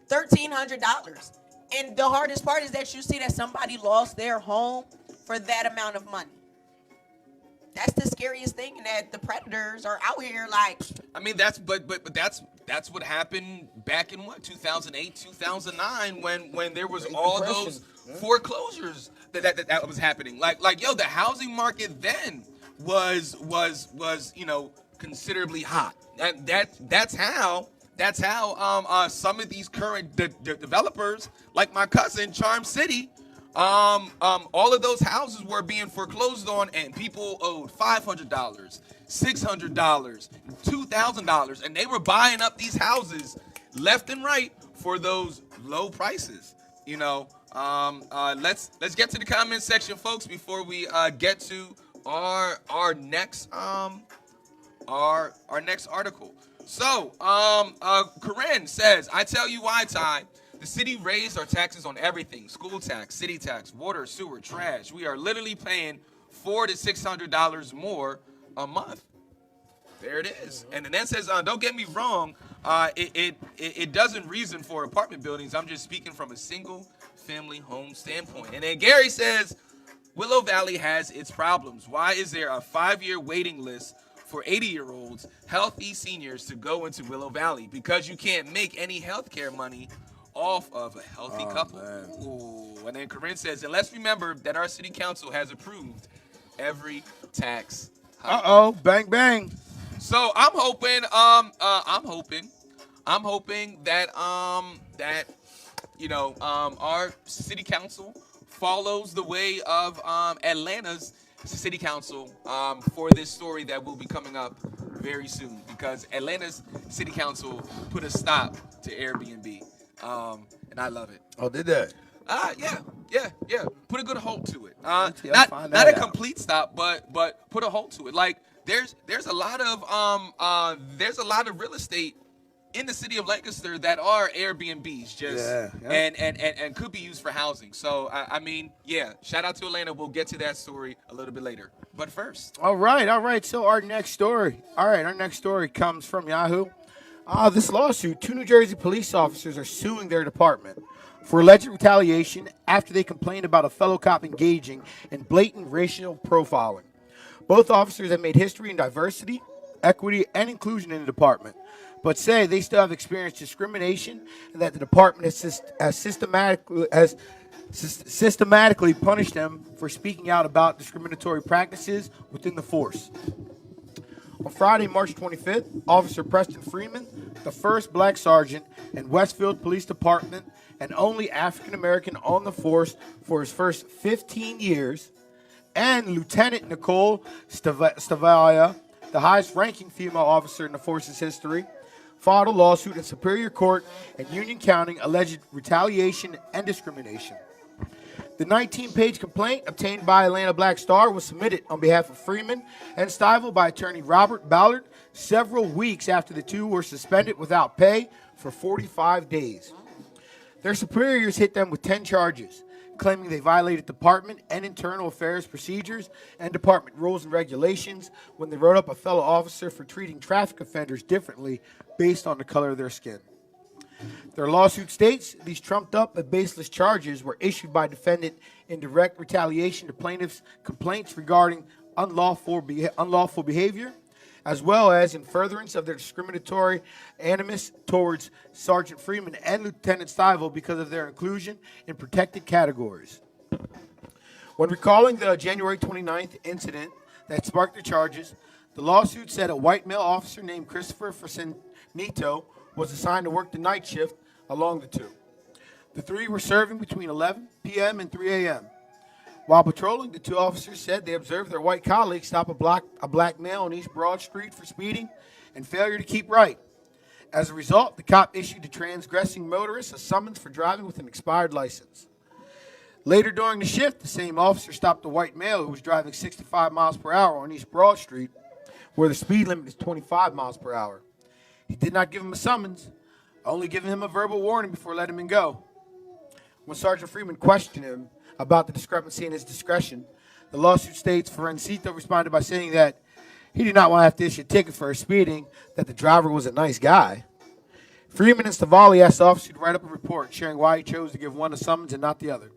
$1,300. And the hardest part is that you see that somebody lost their home for that amount of money. That's the scariest thing, and that the predators are out here like. I mean, that's what happened back in 2008, 2009 when there was all those foreclosures that was happening. Like yo, the housing market then was considerably hot. That's how some of these current developers, like my cousin Charm City, all of those houses were being foreclosed on, and people owed $500, $600, $2,000, and they were buying up these houses left and right for those low prices. Let's get to the comment section, folks, before we get to our next article. So, Corinne says, I tell you why, Ty. The city raised our taxes on everything: school tax, city tax, water, sewer, trash. We are literally paying $400 to $600 more a month. There it is. And then says, don't get me wrong, it doesn't reason for apartment buildings. I'm just speaking from a single family home standpoint. And then Gary says, Willow Valley has its problems. Why is there a 5-year waiting list for 80-year-olds, healthy seniors, to go into Willow Valley? Because you can't make any healthcare money off of a healthy couple. Ooh. And then Corinne says, and let's remember that our city council has approved every tax hike. Bang bang. So I'm hoping that our city council follows the way of Atlanta's city council for this story that will be coming up very soon, because Atlanta's city council put a stop to Airbnb. And I love it. Oh, did they? Yeah. Put a good halt to it. Not a complete stop, but put a halt to it. Like there's a lot of real estate in the city of Lancaster that are Airbnbs, and could be used for housing. So I mean, shout out to Atlanta. We'll get to that story a little bit later. But first, all right. So our next story comes from Yahoo. This lawsuit: 2 New Jersey police officers are suing their department for alleged retaliation after they complained about a fellow cop engaging in blatant racial profiling. Both officers have made history in diversity, equity, and inclusion in the department, but say they still have experienced discrimination and that the department has systematically punished them for speaking out about discriminatory practices within the force. On Friday, March 25th, Officer Preston Freeman, the first black sergeant in Westfield Police Department and only African-American on the force for his first 15 years, and Lieutenant Nicole Stavaya, the highest-ranking female officer in the force's history, filed a lawsuit in Superior Court in Union County alleged retaliation and discrimination. The 19-page complaint obtained by Atlanta Black Star was submitted on behalf of Freeman and Stivel by attorney Robert Ballard several weeks after the two were suspended without pay for 45 days. Their superiors hit them with 10 charges, claiming they violated department and internal affairs procedures and department rules and regulations when they wrote up a fellow officer for treating traffic offenders differently based on the color of their skin. Their lawsuit states these trumped-up and baseless charges were issued by defendant in direct retaliation to plaintiffs' complaints regarding unlawful behavior, as well as in furtherance of their discriminatory animus towards Sergeant Freeman and Lieutenant Stivel because of their inclusion in protected categories. When recalling the January 29th incident that sparked the charges, the lawsuit said a white male officer named Christopher Fasanito was assigned to work the night shift along the two. The three were serving between 11 p.m. and 3 a.m. While patrolling, the two officers said they observed their white colleague stop a black male on East Broad Street for speeding and failure to keep right. As a result, the cop issued the transgressing motorist a summons for driving with an expired license. Later during the shift, the same officer stopped a white male who was driving 65 miles per hour on East Broad Street, where the speed limit is 25 miles per hour. He did not give him a summons. only giving him a verbal warning before letting him go. When Sergeant Freeman questioned him about the discrepancy in his discretion, the lawsuit states Ferencito responded by saying that he did not want to have to issue a ticket for speeding, that the driver was a nice guy. Freeman and Stavali asked the officer to write up a report sharing why he chose to give one a summons and not the other,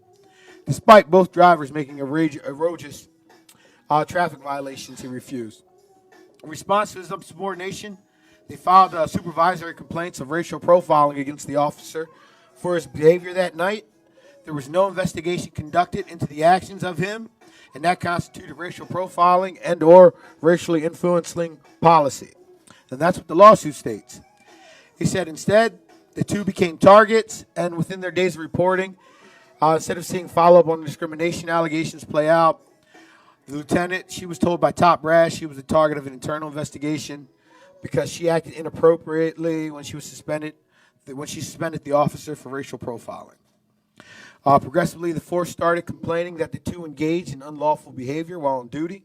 despite both drivers making egregious traffic violations. He refused. In response to his insubordination, they filed supervisory complaints of racial profiling against the officer for his behavior that night. There was no investigation conducted into the actions of him, and that constituted racial profiling and or racially influencing policy. And that's what the lawsuit states. He said instead, the two became targets, and within their days of reporting, instead of seeing follow-up on the discrimination allegations play out, the lieutenant, she was told by top brass she was the target of an internal investigation because she acted inappropriately when she suspended the officer for racial profiling. Progressively, the force started complaining that the two engaged in unlawful behavior while on duty,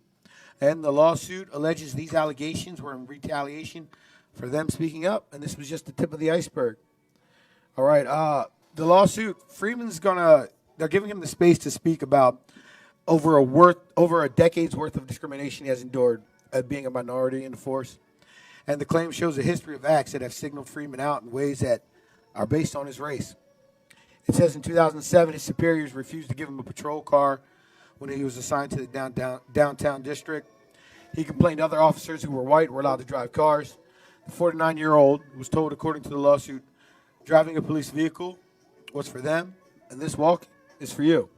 and the lawsuit alleges these allegations were in retaliation for them speaking up, and this was just the tip of the iceberg. All right, the lawsuit, they're giving him the space to speak about over a decade's worth of discrimination he has endured as being a minority in the force. And the claim shows a history of acts that have signaled Freeman out in ways that are based on his race. It says in 2007, his superiors refused to give him a patrol car when he was assigned to the downtown district. He complained other officers who were white were allowed to drive cars. The 49-year-old was told, according to the lawsuit, driving a police vehicle was for them, and this walk is for you.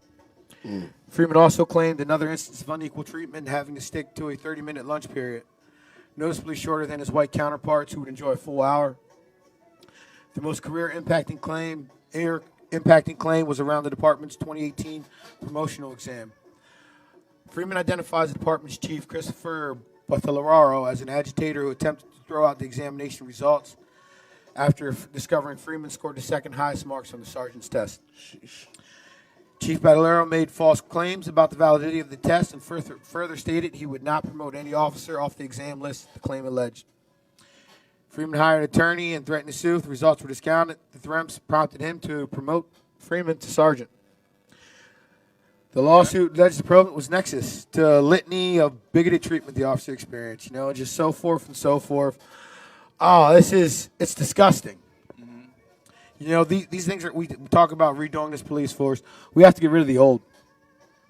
Freeman also claimed another instance of unequal treatment, having to stick to a 30-minute lunch period, noticeably shorter than his white counterparts who would enjoy a full hour. The most career-impacting claim was around the department's 2018 promotional exam. Freeman identifies the department's chief, Christopher Batellararo, as an agitator who attempted to throw out the examination results after discovering Freeman scored the second highest marks on the sergeant's test. Chief Batellararo made false claims about the validity of the test and further stated he would not promote any officer off the exam list, the claim alleged. Freeman hired an attorney and threatened to sue if the results were discounted. The threats prompted him to promote Freeman to sergeant. The lawsuit alleged the problem was nexus to a litany of bigoted treatment the officer experienced, just so forth and so forth. Oh, it's disgusting. These things we talk about redoing this police force. We have to get rid of the old.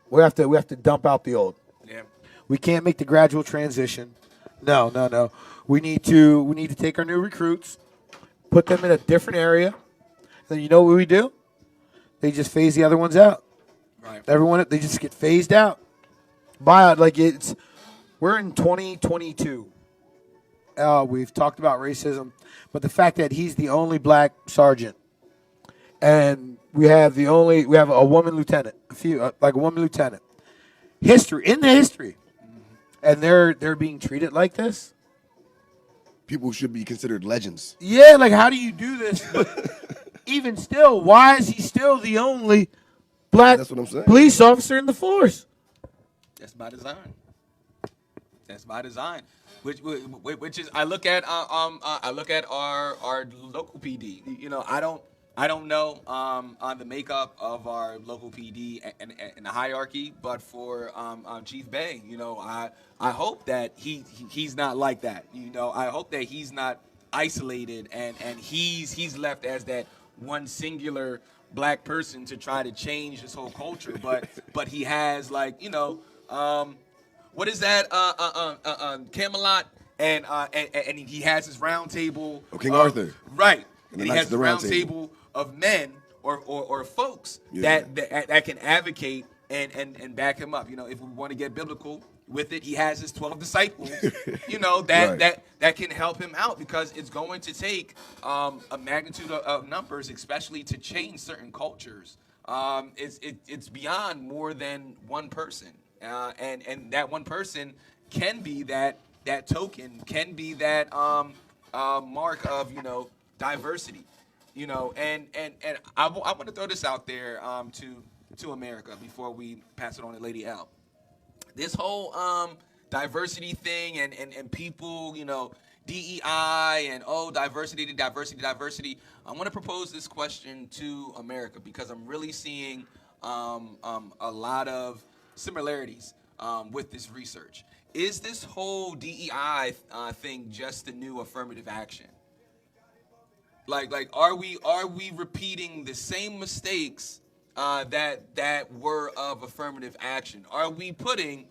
We have to dump out the old. Yeah. We can't make the gradual transition. No. We need to take our new recruits, put them in a different area. Then you know what we do? They just phase the other ones out. Right. They just get phased out. We're in 2022. We've talked about racism, but the fact that he's the only black sergeant, and we have a woman lieutenant, a woman lieutenant, in the history, and they're being treated like this. People should be considered legends. Yeah, how do you do this? But even still, why is he still the only black police officer in the force? That's by design. Which is I look at our local PD. I don't know on the makeup of our local PD and the hierarchy, but for Chief Bay, I hope that he's not like that. I hope that he's not isolated and he's left as that one singular black person to try to change this whole culture. But he has what is that? Camelot, and he has his round table. King Arthur. Right. And he has the round table of men or folks that can advocate and back him up. If we want to get biblical with it, he has his 12 disciples. That can help him out, because it's going to take a magnitude of numbers, especially to change certain cultures. It's beyond more than one person. And that one person can be that token, can be that mark of diversity, and I want to throw this out there to America before we pass it on to Lady L. This whole diversity thing and people DEI and diversity, I want to propose this question to America because I'm really seeing a lot of similarities with this research. Is this whole DEI thing just the new affirmative action? Like, are we repeating the same mistakes that were of affirmative action? Are we putting,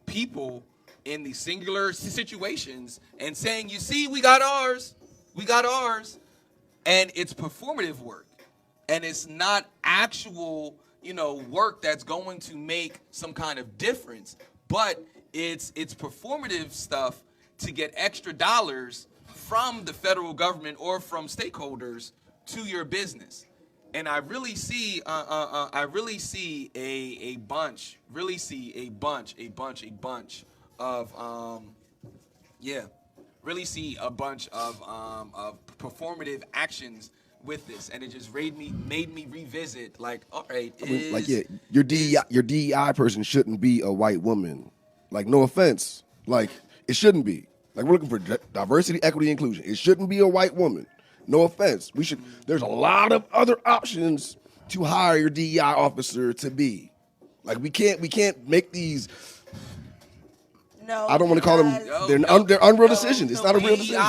people in these singular situations and saying, you see, we got ours, and it's performative work, and it's not actual, work that's going to make some kind of difference, but it's performative stuff to get extra dollars from the federal government or from stakeholders to your business. And I really see a bunch of performative actions with this, and it just made me revisit, like, all right, your DEI person shouldn't be a white woman. Like, no offense, like, it shouldn't be. Like, we're looking for diversity, equity, inclusion. It shouldn't be a white woman. No offense. There's a lot of other options to hire your DEI officer to be. Like, we can't make these. No, I don't want to call them. They're unreal decisions. It's not a real decision.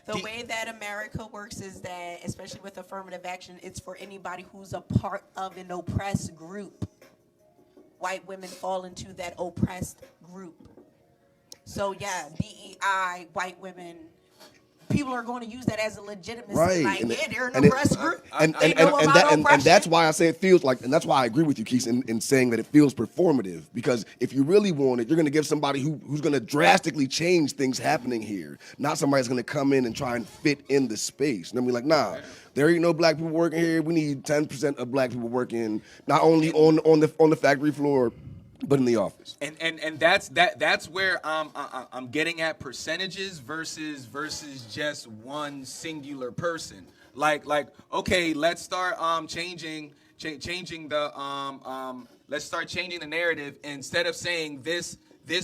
The way that America works is that, especially with affirmative action, it's for anybody who's a part of an oppressed group. White women fall into that oppressed group. So yeah, DEI, white women, people are going to use that as a legitimacy. Right. Like, they're an oppressed group. And that's why I say it feels like, and that's why I agree with you, Keith, in saying that it feels performative. Because if you really want it, you're going to give somebody who's going to drastically change things happening here, not somebody that's going to come in and try and fit in the space. And then be like, nah, there ain't no black people working here. We need 10% of black people working, not only on the factory floor, but in the office. And that's where I'm getting at percentages versus just one singular person. Like okay, let's start changing the let's start changing the narrative. Instead of saying this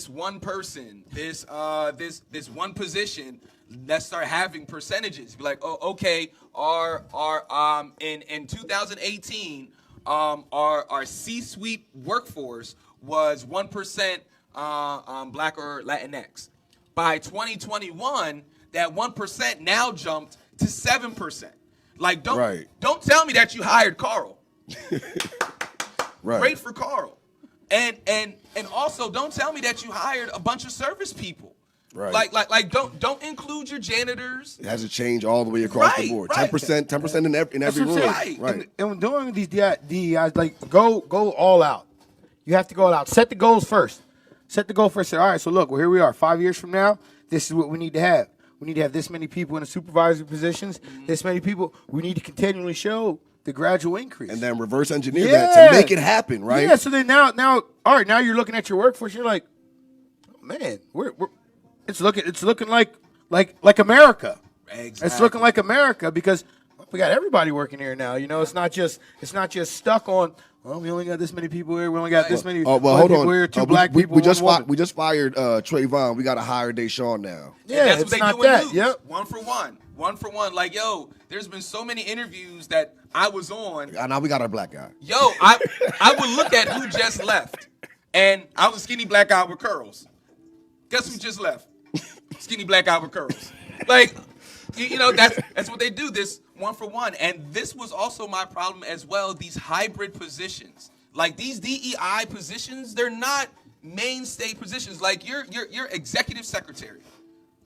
one person, this one position, let's start having percentages. Be like, oh, okay, our in 2018, our C-suite workforce was 1% black or Latinx. By 2021, that 1% now jumped to 7%. Like, don't tell me that you hired Carl. Right. Great for Carl. And also don't tell me that you hired a bunch of service people. Right. Like don't include your janitors. It has to change all the way across the board. 10% in every room. Right. And doing these DEIs, like, go all out. You have to go all out. Set the goals first. Set the goal first. Say, all right, so look, well, here we are. 5 years from now, this is what we need to have. We need to have this many people in the supervisory positions, this many people. We need to continually show the gradual increase. And then reverse engineer that to make it happen, right? Yeah, so then now, all right, now you're looking at your workforce. You're like, oh, man, it's looking like America. Exactly. It's looking like America because we got everybody working here now. It's not just stuck on, well, we only got this many people here. We only got this many white people here, two black people. We just fired Trayvon. We got to hire Deshaun now. Yeah, that's what they do in news. Yep. One for one. Like, yo, there's been so many interviews that I was on. Now we got our black guy. Yo, I would look at who just left, and I was a skinny black guy with curls. Guess who just left? Skinny black guy with curls. Like, that's what they do. This one for one, and this was also my problem as well. These hybrid positions, like these DEI positions, they're not mainstay positions. Like your executive secretary.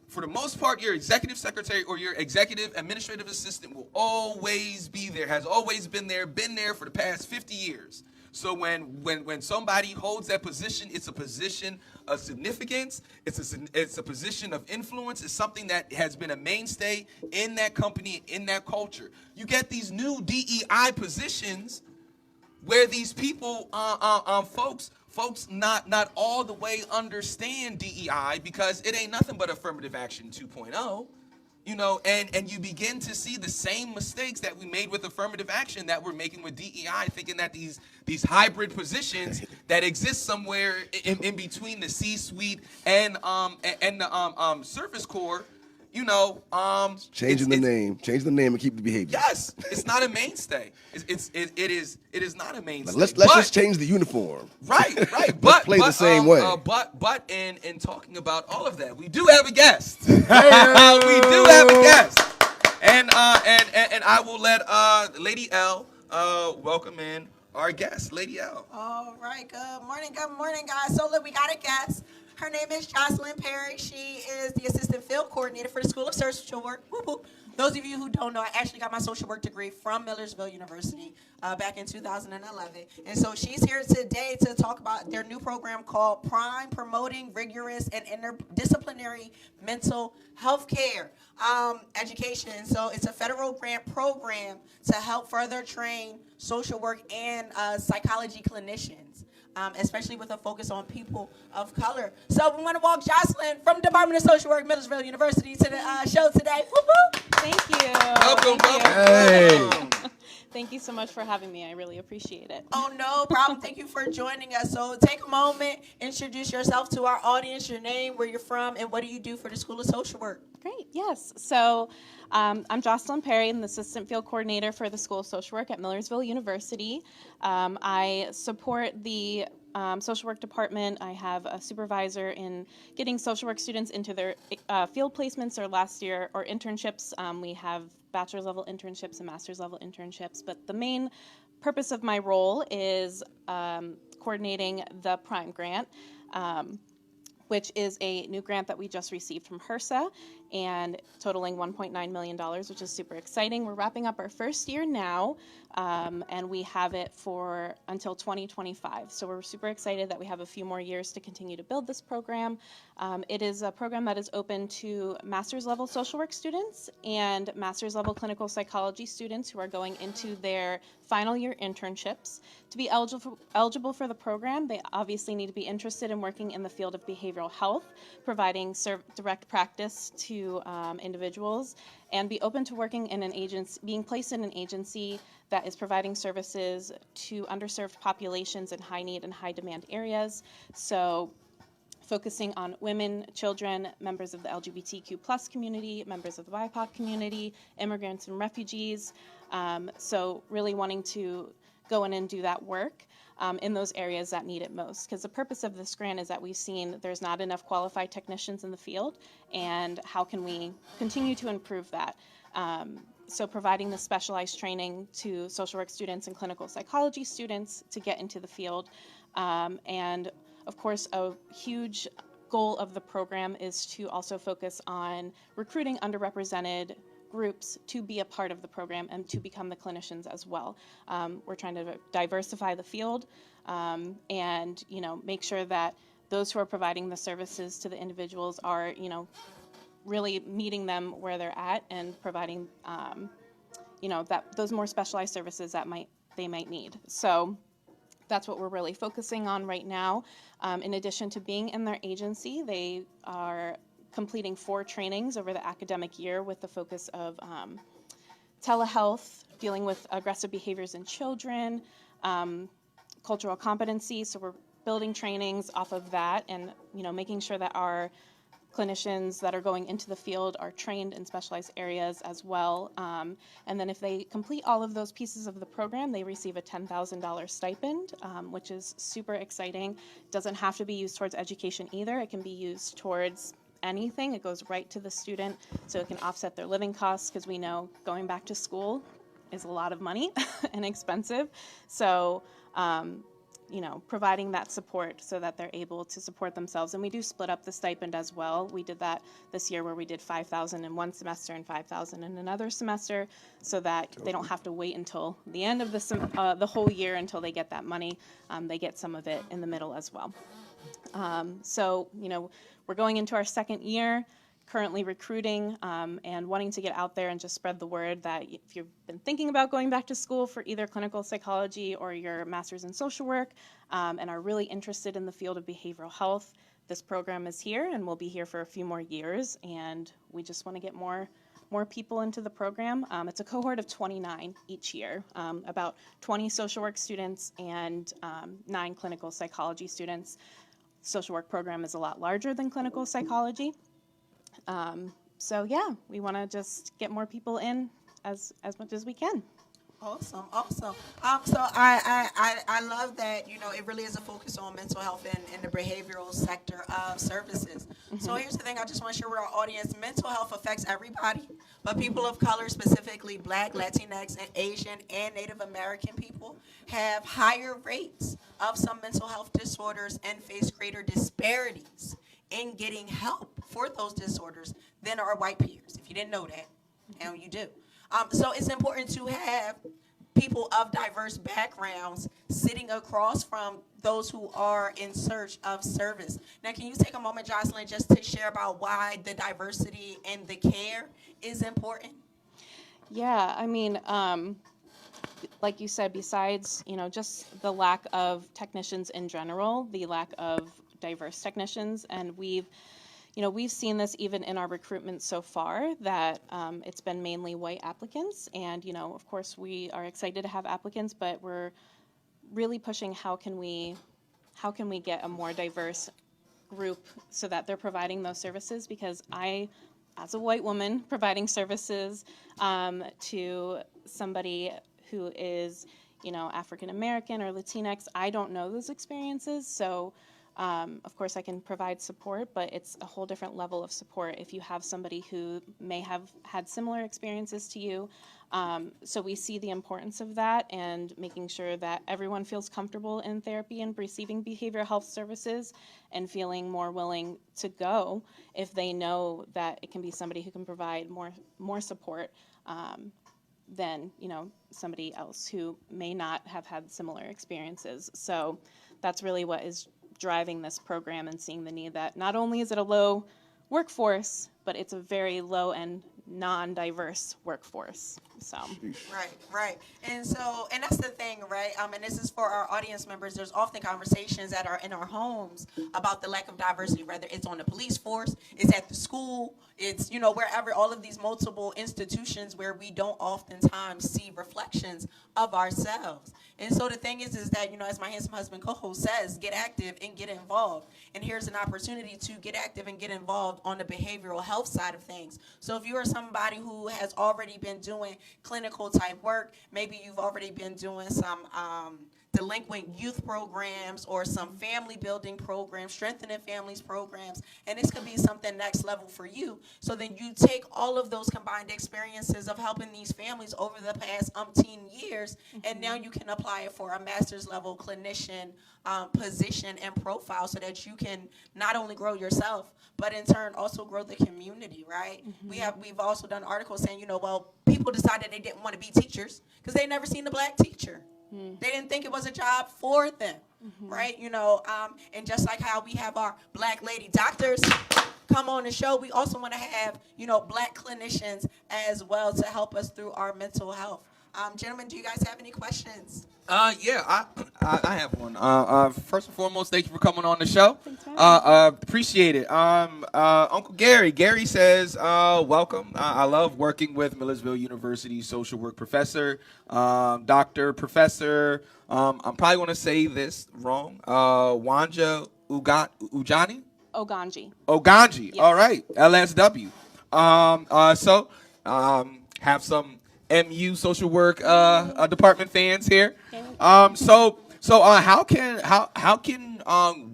For the most part, your executive secretary or your executive administrative assistant will always be there, has always been there for the past 50 years. So when somebody holds that position, it's a position of significance. It's a position of influence. It's something that has been a mainstay in that company, in that culture. You get these new DEI positions where these people, folks not all the way understand DEI because it ain't nothing but affirmative action 2.0. You know, and you begin to see the same mistakes that we made with affirmative action that we're making with DEI, thinking that these hybrid positions that exist somewhere in between the C-suite and the surface core, you know, Changing the name and keep the behavior. Yes, it's not a mainstay. It is not a mainstay. Let's just change the uniform. Right. But play the same way. But in talking about all of that, we do have a guest. We do have a guest, and I will let Lady L welcome in our guest, Lady L. All right, good morning, guys. So look, we got a guest. Her name is Jocelyn Perry. She is the assistant field coordinator for the School of Social Work. Whoop, whoop. Those of you who don't know, I actually got my social work degree from Millersville University back in 2011. And so she's here today to talk about their new program called Prime, Promoting Rigorous and Interdisciplinary Mental Health Care Education. So it's a federal grant program to help further train social work and psychology clinicians. Especially with a focus on people of color. So we want to welcome Jocelyn from Department of Social Work, Millersville University, to the show today. Woo-hoo. Thank you. Welcome. Hey. Thank you so much for having me. I really appreciate it. Oh, no problem. Thank you for joining us. So take a moment, introduce yourself to our audience, your name, where you're from, and what do you do for the School of Social Work? Great, yes. So I'm Jocelyn Perry, I'm the Assistant Field Coordinator for the School of Social Work at Millersville University. I support the social work department. I have a supervisor in getting social work students into their field placements or last year or internships. We have bachelor's level internships and master's level internships, but the main purpose of my role is coordinating the Prime grant, which is a new grant that we just received from HRSA and totaling $1.9 million, which is super exciting. We're wrapping up our first year now, and we have it for until 2025. So we're super excited that we have a few more years to continue to build this program. It is a program that is open to master's level social work students and master's level clinical psychology students who are going into their final year internships. To be eligible for the program, they obviously need to be interested in working in the field of behavioral health, providing direct practice to individuals, and be open to working in an agency, being placed in an agency that is providing services to underserved populations in high need and high demand areas. So focusing on women, children, members of the LGBTQ plus community, members of the BIPOC community, immigrants and refugees. So really wanting to go in and do that work in those areas that need it most. Because the purpose of this grant is that we've seen there's not enough qualified technicians in the field, and how can we continue to improve that? So providing the specialized training to social work students and clinical psychology students to get into the field. And of course, a huge goal of the program is to also focus on recruiting underrepresented groups to be a part of the program and to become the clinicians as well. We're trying to diversify the field and, make sure that those who are providing the services to the individuals are, really meeting them where they're at and providing, that those more specialized services that they might need. So that's what we're really focusing on right now. In addition to being in their agency, they are completing 4 trainings over the academic year with the focus of telehealth, dealing with aggressive behaviors in children, cultural competency. So we're building trainings off of that and, making sure that our clinicians that are going into the field are trained in specialized areas as well. And then if they complete all of those pieces of the program, they receive a $10,000 stipend, which is super exciting. It doesn't have to be used towards education either. It can be used towards anything. It goes right to the student, so it can offset their living costs, because we know going back to school is a lot of money and expensive. So, providing that support so that they're able to support themselves. And we do split up the stipend as well. We did that this year where we did $5,000 in one semester and $5,000 in another semester, so that they don't have to wait until the end of the whole year until they get that money. They get some of it in the middle as well. So, we're going into our second year, currently recruiting and wanting to get out there and just spread the word that if you've been thinking about going back to school for either clinical psychology or your master's in social work and are really interested in the field of behavioral health, this program is here and will be here for a few more years, and we just want to get more more people into the program. It's a cohort of 29 each year, about 20 social work students and 9 clinical psychology students. Social work program is a lot larger than clinical psychology. So yeah, we want to just get more people in as much as we can. Awesome. So I love that, it really is a focus on mental health in the behavioral sector of services. So here's the thing I just want to share with our audience. Mental health affects everybody, but people of color, specifically Black, Latinx, and Asian, and Native American people have higher rates of some mental health disorders and face greater disparities in getting help for those disorders than our white peers. If you didn't know that, now you do. So it's important to have people of diverse backgrounds sitting across from those who are in search of service. Now, can you take a moment, Jocelyn, just to share about why the diversity and the care is important? Yeah, I mean, like you said, besides, just the lack of technicians in general, the lack of diverse technicians, and we've seen this even in our recruitment so far, that it's been mainly white applicants. And, of course, we are excited to have applicants, but we're really pushing how can we get a more diverse group so that they're providing those services, because I, as a white woman providing services to somebody who is, African American or Latinx, I don't know those experiences. So of course, I can provide support, but it's a whole different level of support if you have somebody who may have had similar experiences to you. So we see the importance of that and making sure that everyone feels comfortable in therapy and receiving behavioral health services and feeling more willing to go if they know that it can be somebody who can provide more support than, somebody else who may not have had similar experiences. So that's really what is driving this program and seeing the need that not only is it a low workforce, but it's a very low and non-diverse workforce. So Right. And that's the thing, right? And this is for our audience members. There's often conversations that are in our homes about the lack of diversity, whether it's on the police force, it's at the school, it's, wherever, all of these multiple institutions where we don't oftentimes see reflections of ourselves. And so the thing is that, as my handsome husband co-host says, get active and get involved. And here's an opportunity to get active and get involved on the behavioral health side of things. So if you are somebody who has already been doing clinical type work, maybe you've already been doing some delinquent youth programs or some family building programs, strengthening families programs, and this could be something next level for you. So then you take all of those combined experiences of helping these families over the past umpteen years, and now you can apply it for a master's level clinician position and profile so that you can not only grow yourself, but in turn also grow the community, right? We've also done articles saying, people decided they didn't want to be teachers because they never seen a black teacher. They didn't think it was a job for them, right? And just like how we have our black lady doctors come on the show, we also want to have, black clinicians as well to help us through our mental health. Gentlemen, do you guys have any questions? Yeah, I have one. First and foremost, thank you for coming on the show. Appreciate it. Uncle Gary says, welcome. I love working with Millersville University social work professor, doctor, professor. I'm probably going to say this wrong. Wanja Ujani? Oganji. Yes. All right. LSW. Have some MU social work department fans here. So how can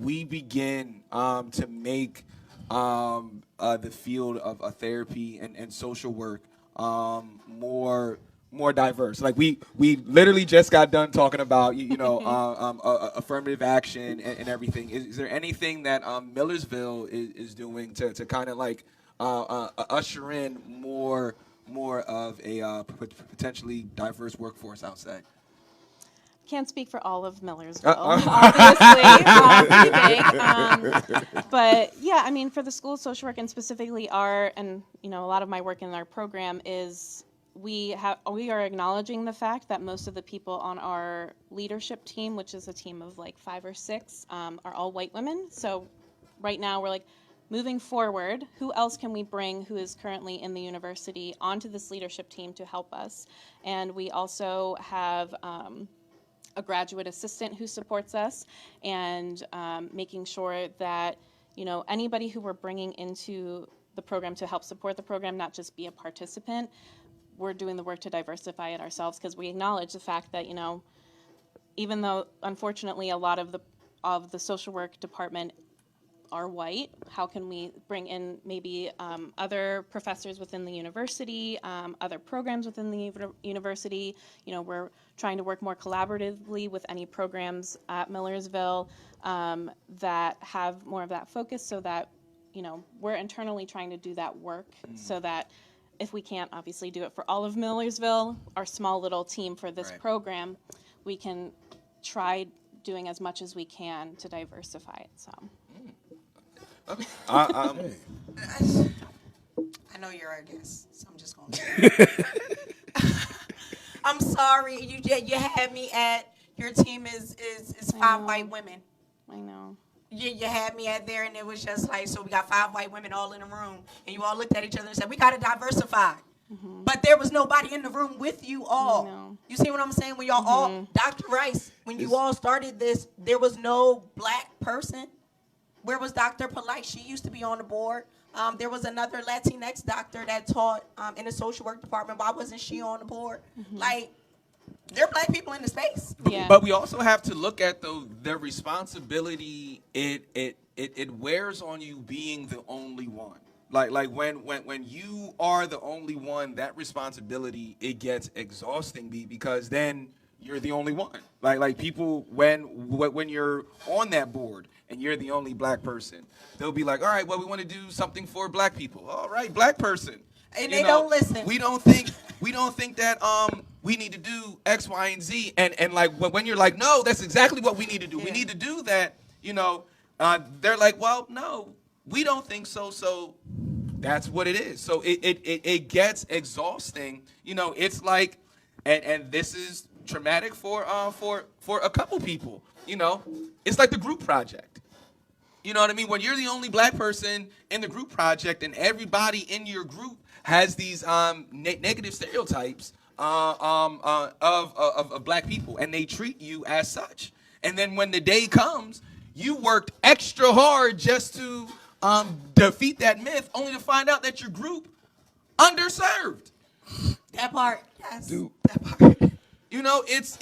we begin to make the field of therapy and social work more diverse? Like we literally just got done talking about affirmative action and everything. Is there anything that Millersville is doing to kind of like usher in more of a potentially diverse workforce outside? Can't speak for all of Millersville, obviously. But yeah, I mean, for the School of Social Work and specifically a lot of my work in our program is we are acknowledging the fact that most of the people on our leadership team, which is a team of like 5 or 6, are all white women. So right now we're like, moving forward, who else can we bring who is currently in the university onto this leadership team to help us? And we also have a graduate assistant who supports us, and making sure that, you know, anybody who we're bringing into the program to help support the program, not just be a participant, we're doing the work to diversify it ourselves, because we acknowledge the fact that, you know, even though unfortunately a lot of the social work department are white, how can we bring in maybe other professors within the university, other programs within the university? You know, we're trying to work more collaboratively with any programs at Millersville that have more of that focus, so that, you know, we're internally trying to do that work so that if we can't obviously do it for all of Millersville, our small little team for this program, we can try doing as much as we can to diversify it. So. Okay. I know you're our guest, so I'm just going to. I'm sorry. You had me at, your team is 5 white women. I know. You had me at there, and it was just like, so we got 5 white women all in a room, and you all looked at each other and said, we got to diversify. But there was nobody in the room with you all. You see what I'm saying? When y'all all, Dr. Rice, when you all started this, there was no black person. Where was Dr. Polite? She used to be on the board. There was another Latinx doctor that taught in the social work department. Why wasn't she on the board? Like, there are black people in the space. But we also have to look at the responsibility it wears on you being the only one. Like when you are the only one, that responsibility, it gets exhausting because then you're the only one. Like people, when you're on that board and you're the only black person, they'll be like, all right, well, we want to do something for black people. All right, black person. And they don't listen. We don't think that we need to do X, Y, and Z. And like when you're like, no, that's exactly what we need to do. We need to do that. You know, they're like, well, no, we don't think so. So that's what it is. So it gets exhausting. You know, it's like, and this is traumatic for a couple people. You know, it's like the group project. You know what I mean? When you're the only black person in the group project, and everybody in your group has these negative stereotypes of black people, and they treat you as such. And then when the day comes, you worked extra hard just to defeat that myth, only to find out that your group underserved. That part, yes. Dude. That part. You know, it's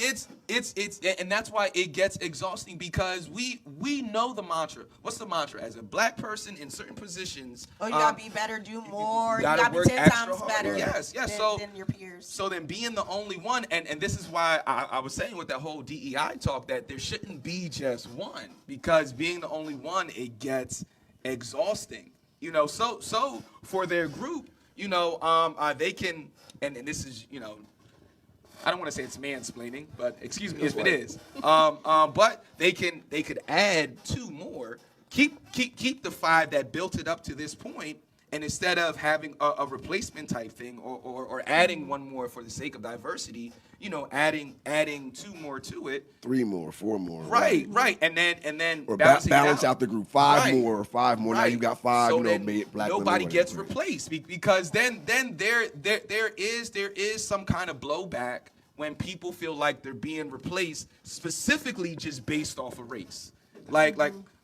and that's why it gets exhausting, because we know the mantra. What's the mantra? As a black person in certain positions, you gotta be better, do more. You gotta be 10 times hard. better. Yes. Than your peers. So then, being the only one, and this is why I was saying with that whole DEI talk that there shouldn't be just one, because being the only one, it gets exhausting. You know, so for their group, you know, they can, and this is, you know, I don't want to say it's mansplaining, but excuse me if it is. But they could add 2 more, keep the 5 that built it up to this point, and instead of having a replacement type thing or adding 1 more for the sake of diversity, you know, adding 2 more to it, 3 more, 4 more. Right, and then or balance out the group. 5 more. Right. Now you got 5. So you know, then black nobody women, gets replaced, because then there is some kind of blowback when people feel like they're being replaced specifically just based off of race. Like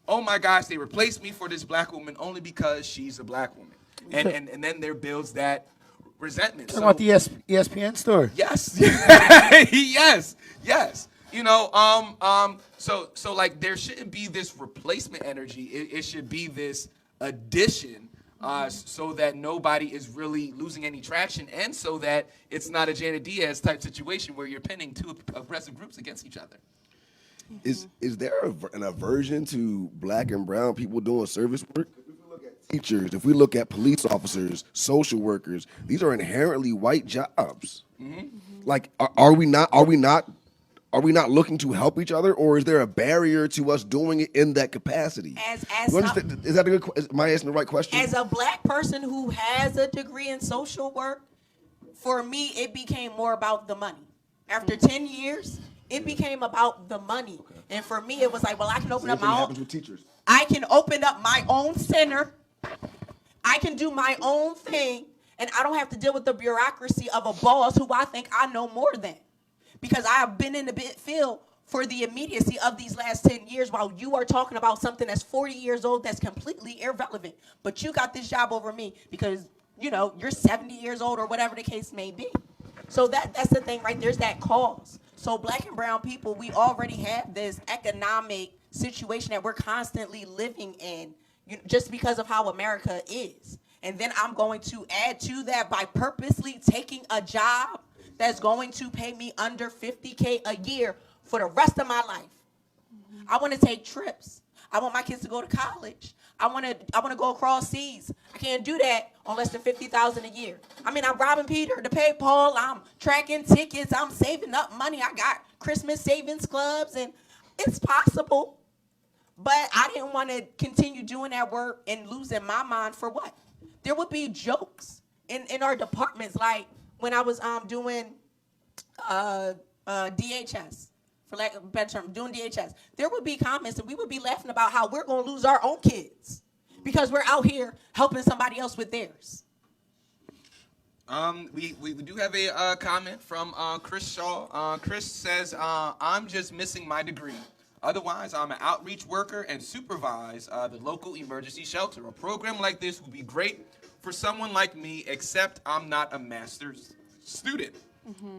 oh my gosh, they replaced me for this black woman only because she's a black woman, and then there builds that resentment. Talking about the ESPN story. Yes, yes. You know, so like there shouldn't be this replacement energy. It should be this addition, so that nobody is really losing any traction, and so that it's not a Janet Diaz type situation where you're pinning 2 aggressive groups against each other. Is there an aversion to black and brown people doing service work? If we look at teachers, if we look at police officers, social workers, these are inherently white jobs. Like, are we not looking to help each other, or is there a barrier to us doing it in that capacity? Is that a good? Am I asking the right question? As a black person who has a degree in social work, for me, it became more about the money. After 10 years, it became about the money, and for me, it was like, well, I can open up my own. Happens with teachers. I can open up my own center I can do my own thing, and I don't have to deal with the bureaucracy of a boss who I think I know more than. Because I have been in the field for the immediacy of these last 10 years while you are talking about something that's 40 years old that's completely irrelevant. But you got this job over me because, you're 70 years old or whatever the case may be. So that's the thing, right? There's that cause. So black and brown people, we already have this economic situation that we're constantly living in just because of how America is. And then I'm going to add to that by purposely taking a job that's going to pay me under $50K a year for the rest of my life. I want to take trips. I want my kids to go to college. I want to go across seas. I can't do that on less than $50,000 a year. I mean, I'm robbing Peter to pay Paul. I'm tracking tickets. I'm saving up money. I got Christmas savings clubs, and it's possible. But I didn't want to continue doing that work and losing my mind for what? There would be jokes in our departments, like when I was doing DHS, for lack of a better term, doing DHS. There would be comments, and we would be laughing about how we're going to lose our own kids because we're out here helping somebody else with theirs. We do have a comment from Chris Shaw. Chris says, I'm just missing my degree. Otherwise, I'm an outreach worker and supervise the local emergency shelter. A program like this would be great for someone like me, except I'm not a master's student.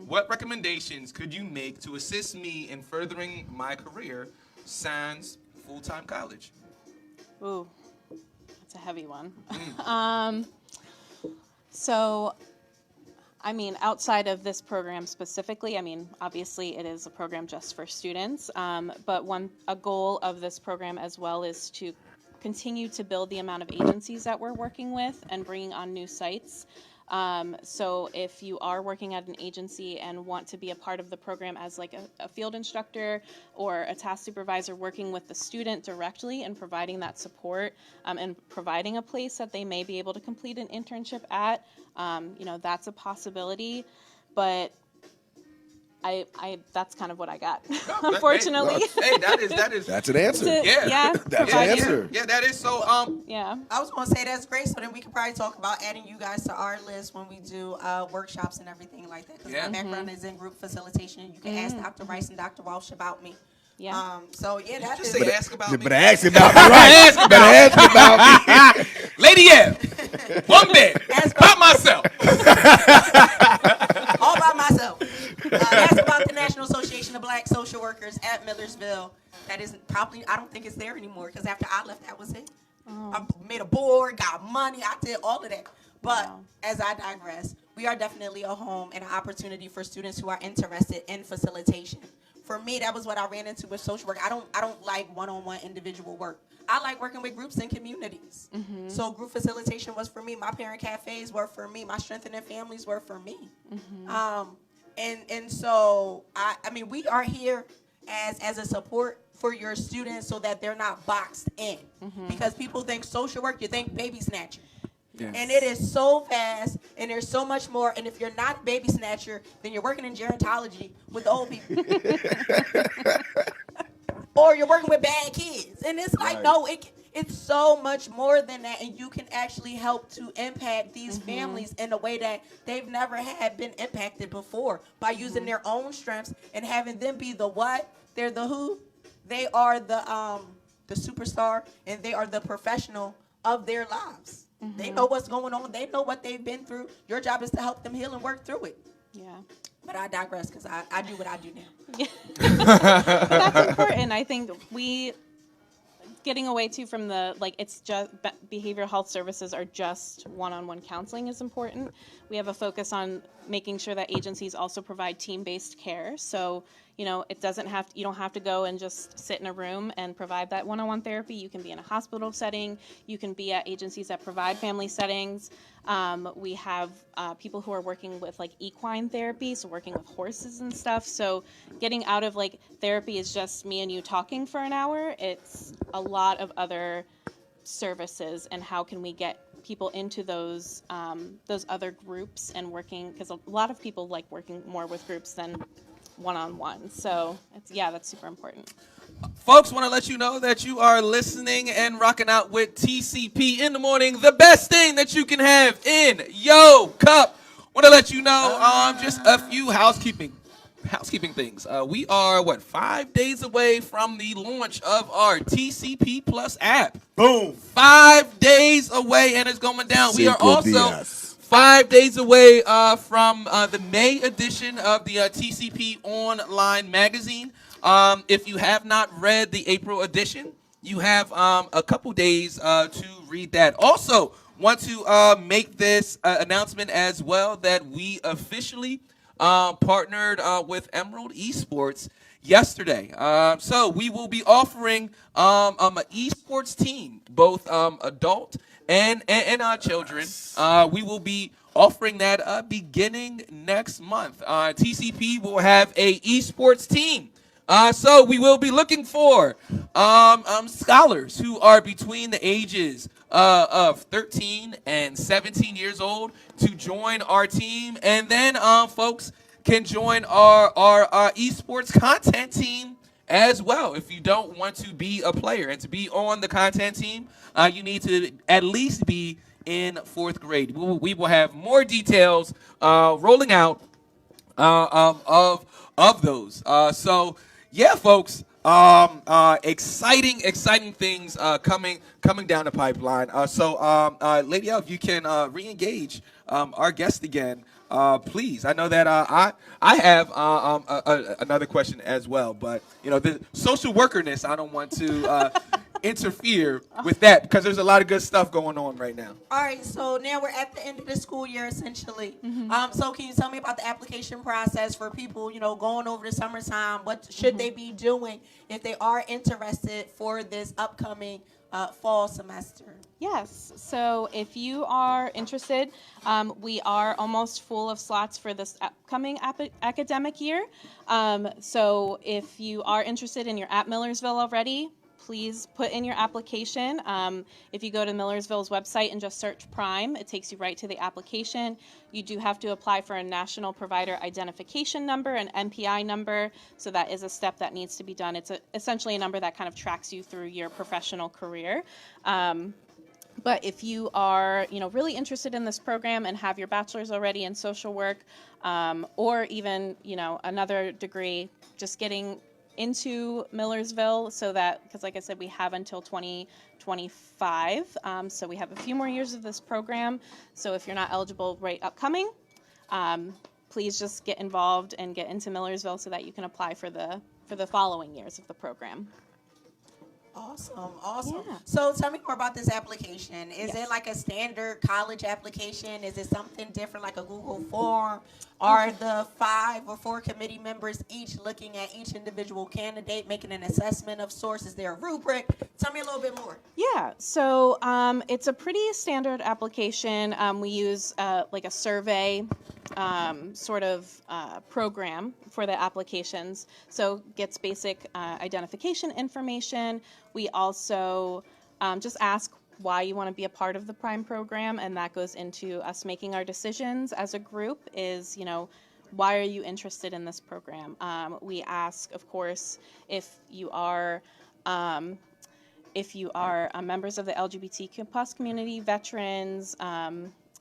What recommendations could you make to assist me in furthering my career sans full-time college? Ooh, that's a heavy one. So, I mean, outside of this program specifically, I mean, obviously it is a program just for students, but a goal of this program as well is to continue to build the amount of agencies that we're working with and bringing on new sites. So if you are working at an agency and want to be a part of the program as like a field instructor or a task supervisor working with the student directly and providing that support and providing a place that they may be able to complete an internship at, that's a possibility. But that's kind of what I got, unfortunately. That's an answer. That's an answer. Yeah, that is so. I was going to say that's great, so then we could probably talk about adding you guys to our list when we do workshops and everything like that. Because my background is in group facilitation. You can ask Dr. Rice and Dr. Walsh about me. That is. Say ask about me. But ask about me, right? Ask about me. Lady F, one bed, by myself. All by myself. Ask about the National Association of Black Social Workers at Millersville. That is probably, I don't think it's there anymore because after I left, that was it. I made a board, got money, I did all of that. But as I digress, we are definitely a home and an opportunity for students who are interested in facilitation. For me, that was what I ran into with social work. I don't like one-on-one individual work. I like working with groups and communities. So group facilitation was for me. My parent cafes were for me. My strengthening families were for me. And so I mean, we are here as a support for your students so that they're not boxed in. Because people think social work, you think baby snatcher. Yes. And it is so vast, and there's so much more. And if you're not a baby snatcher, then you're working in gerontology with the old people. Or you're working with bad kids. And it's like, no, it's so much more than that. And you can actually help to impact these families in a way that they've never had been impacted before by using their own strengths and having them be the what? They're the who? They are the superstar, and they are the professional of their lives. They know what's going on. They know what they've been through. Your job is to help them heal and work through it. Yeah. But I digress because I do what I do now. Yeah. But that's important. I think getting away too from it's just behavioral health services are just one-on-one counseling is important. We have a focus on making sure that agencies also provide team-based care. So, you don't have to go and just sit in a room and provide that one-on-one therapy. You can be in a hospital setting. You can be at agencies that provide family settings. We have people who are working with equine therapy, so working with horses and stuff. So getting out of therapy is just me and you talking for an hour. It's a lot of other services, and how can we get people into those other groups and working, because a lot of people like working more with groups than one-on-one. So that's super important. Folks, want to let you know that you are listening and rocking out with TCP in the morning, the best thing that you can have in your cup. Want to let you know just a few housekeeping things. We are 5 days away from the launch of our TCP Plus app. Boom. 5 days away, and it's going down. We are Cinco also dias. 5 days away from the May edition of the TCP Online magazine. If you have not read the April edition, you have a couple days to read that. Also, want to make this announcement as well that we officially partnered with Emerald Esports yesterday. So we will be offering an esports team, both adult and children. We will be offering that beginning next month. TCP will have a esports team. So we will be looking for scholars who are between the ages of 13 and 17 years old to join our team, and then folks can join our esports content team as well. If you don't want to be a player and to be on the content team, you need to at least be in 4th grade. We will have more details rolling out of those. So yeah, folks, exciting things coming down the pipeline. So Lady L, if you can re-engage our guest again, please. I know that I have another question as well, but the social workerness, I don't want to interfere with that because there's a lot of good stuff going on right now. All right, so now we're at the end of the school year, essentially. So can you tell me about the application process for people, going over the summertime? What should they be doing if they are interested for this upcoming fall semester? Yes, so if you are interested, we are almost full of slots for this upcoming academic year. So if you are interested and you're at Millersville already, please put in your application. If you go to Millersville's website and just search Prime, it takes you right to the application. You do have to apply for a National Provider Identification Number, an NPI number, so that is a step that needs to be done. It's essentially a number that kind of tracks you through your professional career. But if you are, really interested in this program and have your bachelor's already in social work, or even, another degree, just getting into Millersville, so that, because like I said, we have until 2025, so we have a few more years of this program. So if you're not eligible right upcoming, please just get involved and get into Millersville so that you can apply for the following years of the program. Awesome. Yeah. So tell me more about this application. Is it like a standard college application? Is it something different, like a Google form? Are the 5 or 4 committee members each looking at each individual candidate, making an assessment of sorts? Is there a rubric? Tell me a little bit more. Yeah, so it's a pretty standard application. We use like a survey sort of program for the applications. So gets basic identification information. We also just ask why you want to be a part of the Prime program, and that goes into us making our decisions as a group is, why are you interested in this program? We ask, of course, if you are members of the LGBTQ plus community, veterans,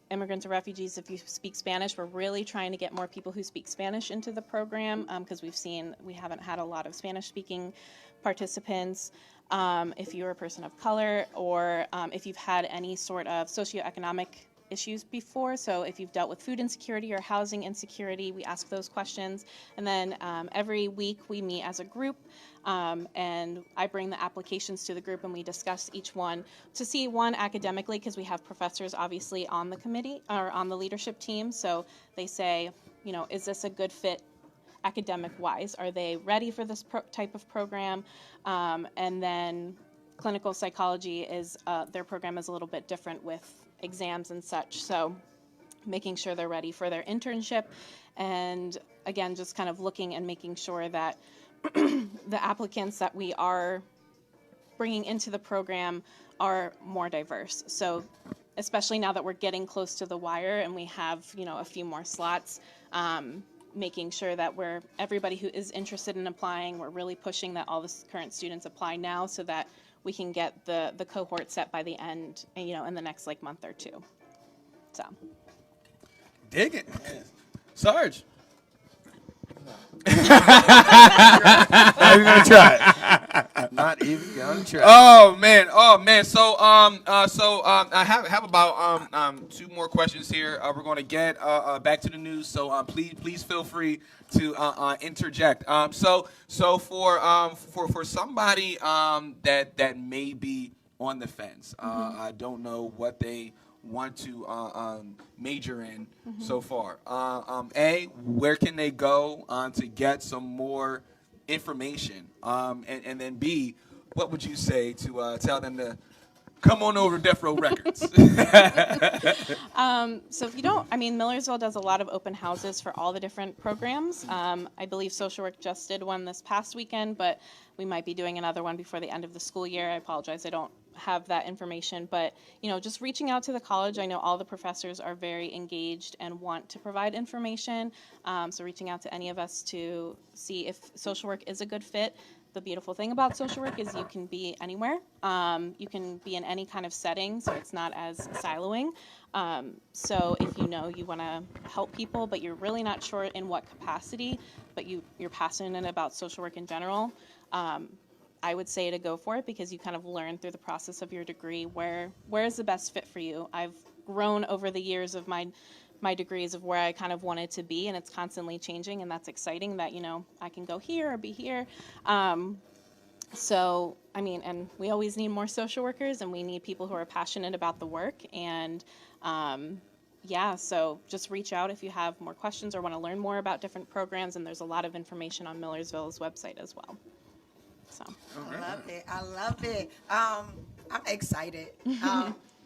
immigrants or refugees, if you speak Spanish. We're really trying to get more people who speak Spanish into the program because we haven't had a lot of Spanish-speaking participants. If you're a person of color, or if you've had any sort of socioeconomic issues before, so if you've dealt with food insecurity or housing insecurity, we ask those questions. And then every week we meet as a group, and I bring the applications to the group and we discuss each one to see, one, academically, because we have professors obviously on the committee or on the leadership team, so they say, is this a good fit academic-wise? Are they ready for this type of program? And then clinical psychology is, their program is a little bit different with exams and such, so making sure they're ready for their internship, and again, just kind of looking and making sure that the applicants that we are bringing into the program are more diverse. So especially now that we're getting close to the wire and we have, a few more slots, making sure that everybody who is interested in applying, we're really pushing that all the current students apply now so that we can get the cohort set by the end, in the next month or two. So. Dig it. Sarge. Not even gonna try. Not even gonna try. Oh man. So I have about 2 more questions here. We're going to get back to the news. So please feel free to interject. So for somebody that may be on the fence, I don't know what they want to major in so far. Where can they go to get some more information? And then B, what would you say to tell them to come on over to Death Row Records? So if you don't, Millersville does a lot of open houses for all the different programs. I believe social work just did one this past weekend, but we might be doing another one before the end of the school year. I apologize, I don't have that information, but just reaching out to the college. I know all the professors are very engaged and want to provide information, so reaching out to any of us to see if social work is a good fit. The beautiful thing about social work is you can be anywhere. You can be in any kind of setting, so it's not as siloing. So if you want to help people, but you're really not sure in what capacity, but you're passionate about social work in general, I would say to go for it, because you kind of learn through the process of your degree where is the best fit for you. I've grown over the years of my degrees of where I kind of wanted to be, and it's constantly changing, and that's exciting that, I can go here or be here. So, and we always need more social workers, and we need people who are passionate about the work, and so just reach out if you have more questions or want to learn more about different programs, and there's a lot of information on Millersville's website as well. So. I love it. I'm excited.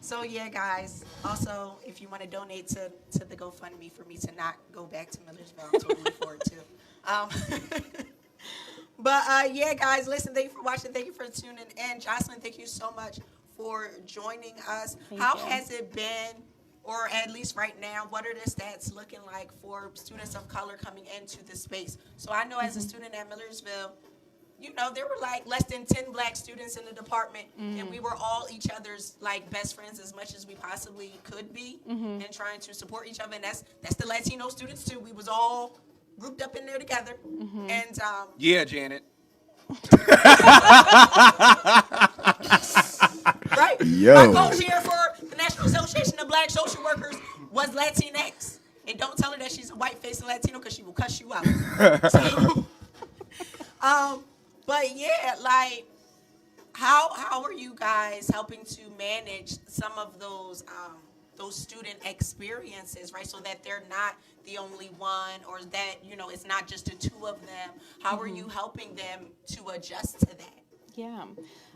So yeah, guys, also, if you want to donate to the GoFundMe for me to not go back to Millersville, I'm totally for it too. But yeah, guys, listen, thank you for watching. Thank you for tuning in. Jocelyn, thank you so much for joining us. How has it been, or at least right now, what are the stats looking like for students of color coming into the space? So I know as a student at Millersville, there were less than 10 black students in the department, and we were all each other's best friends as much as we possibly could be, and trying to support each other. And that's the Latino students too. We was all grouped up in there together. And yeah, Janet. Right. Yo. My co-chair for the National Association of Black Social Workers was Latinx, and don't tell her that she's a white-faced Latino because she will cuss you out. So, but yeah, how are you guys helping to manage some of those student experiences, right? So that they're not the only one, or that, it's not just the two of them. How are you helping them to adjust to that? Yeah.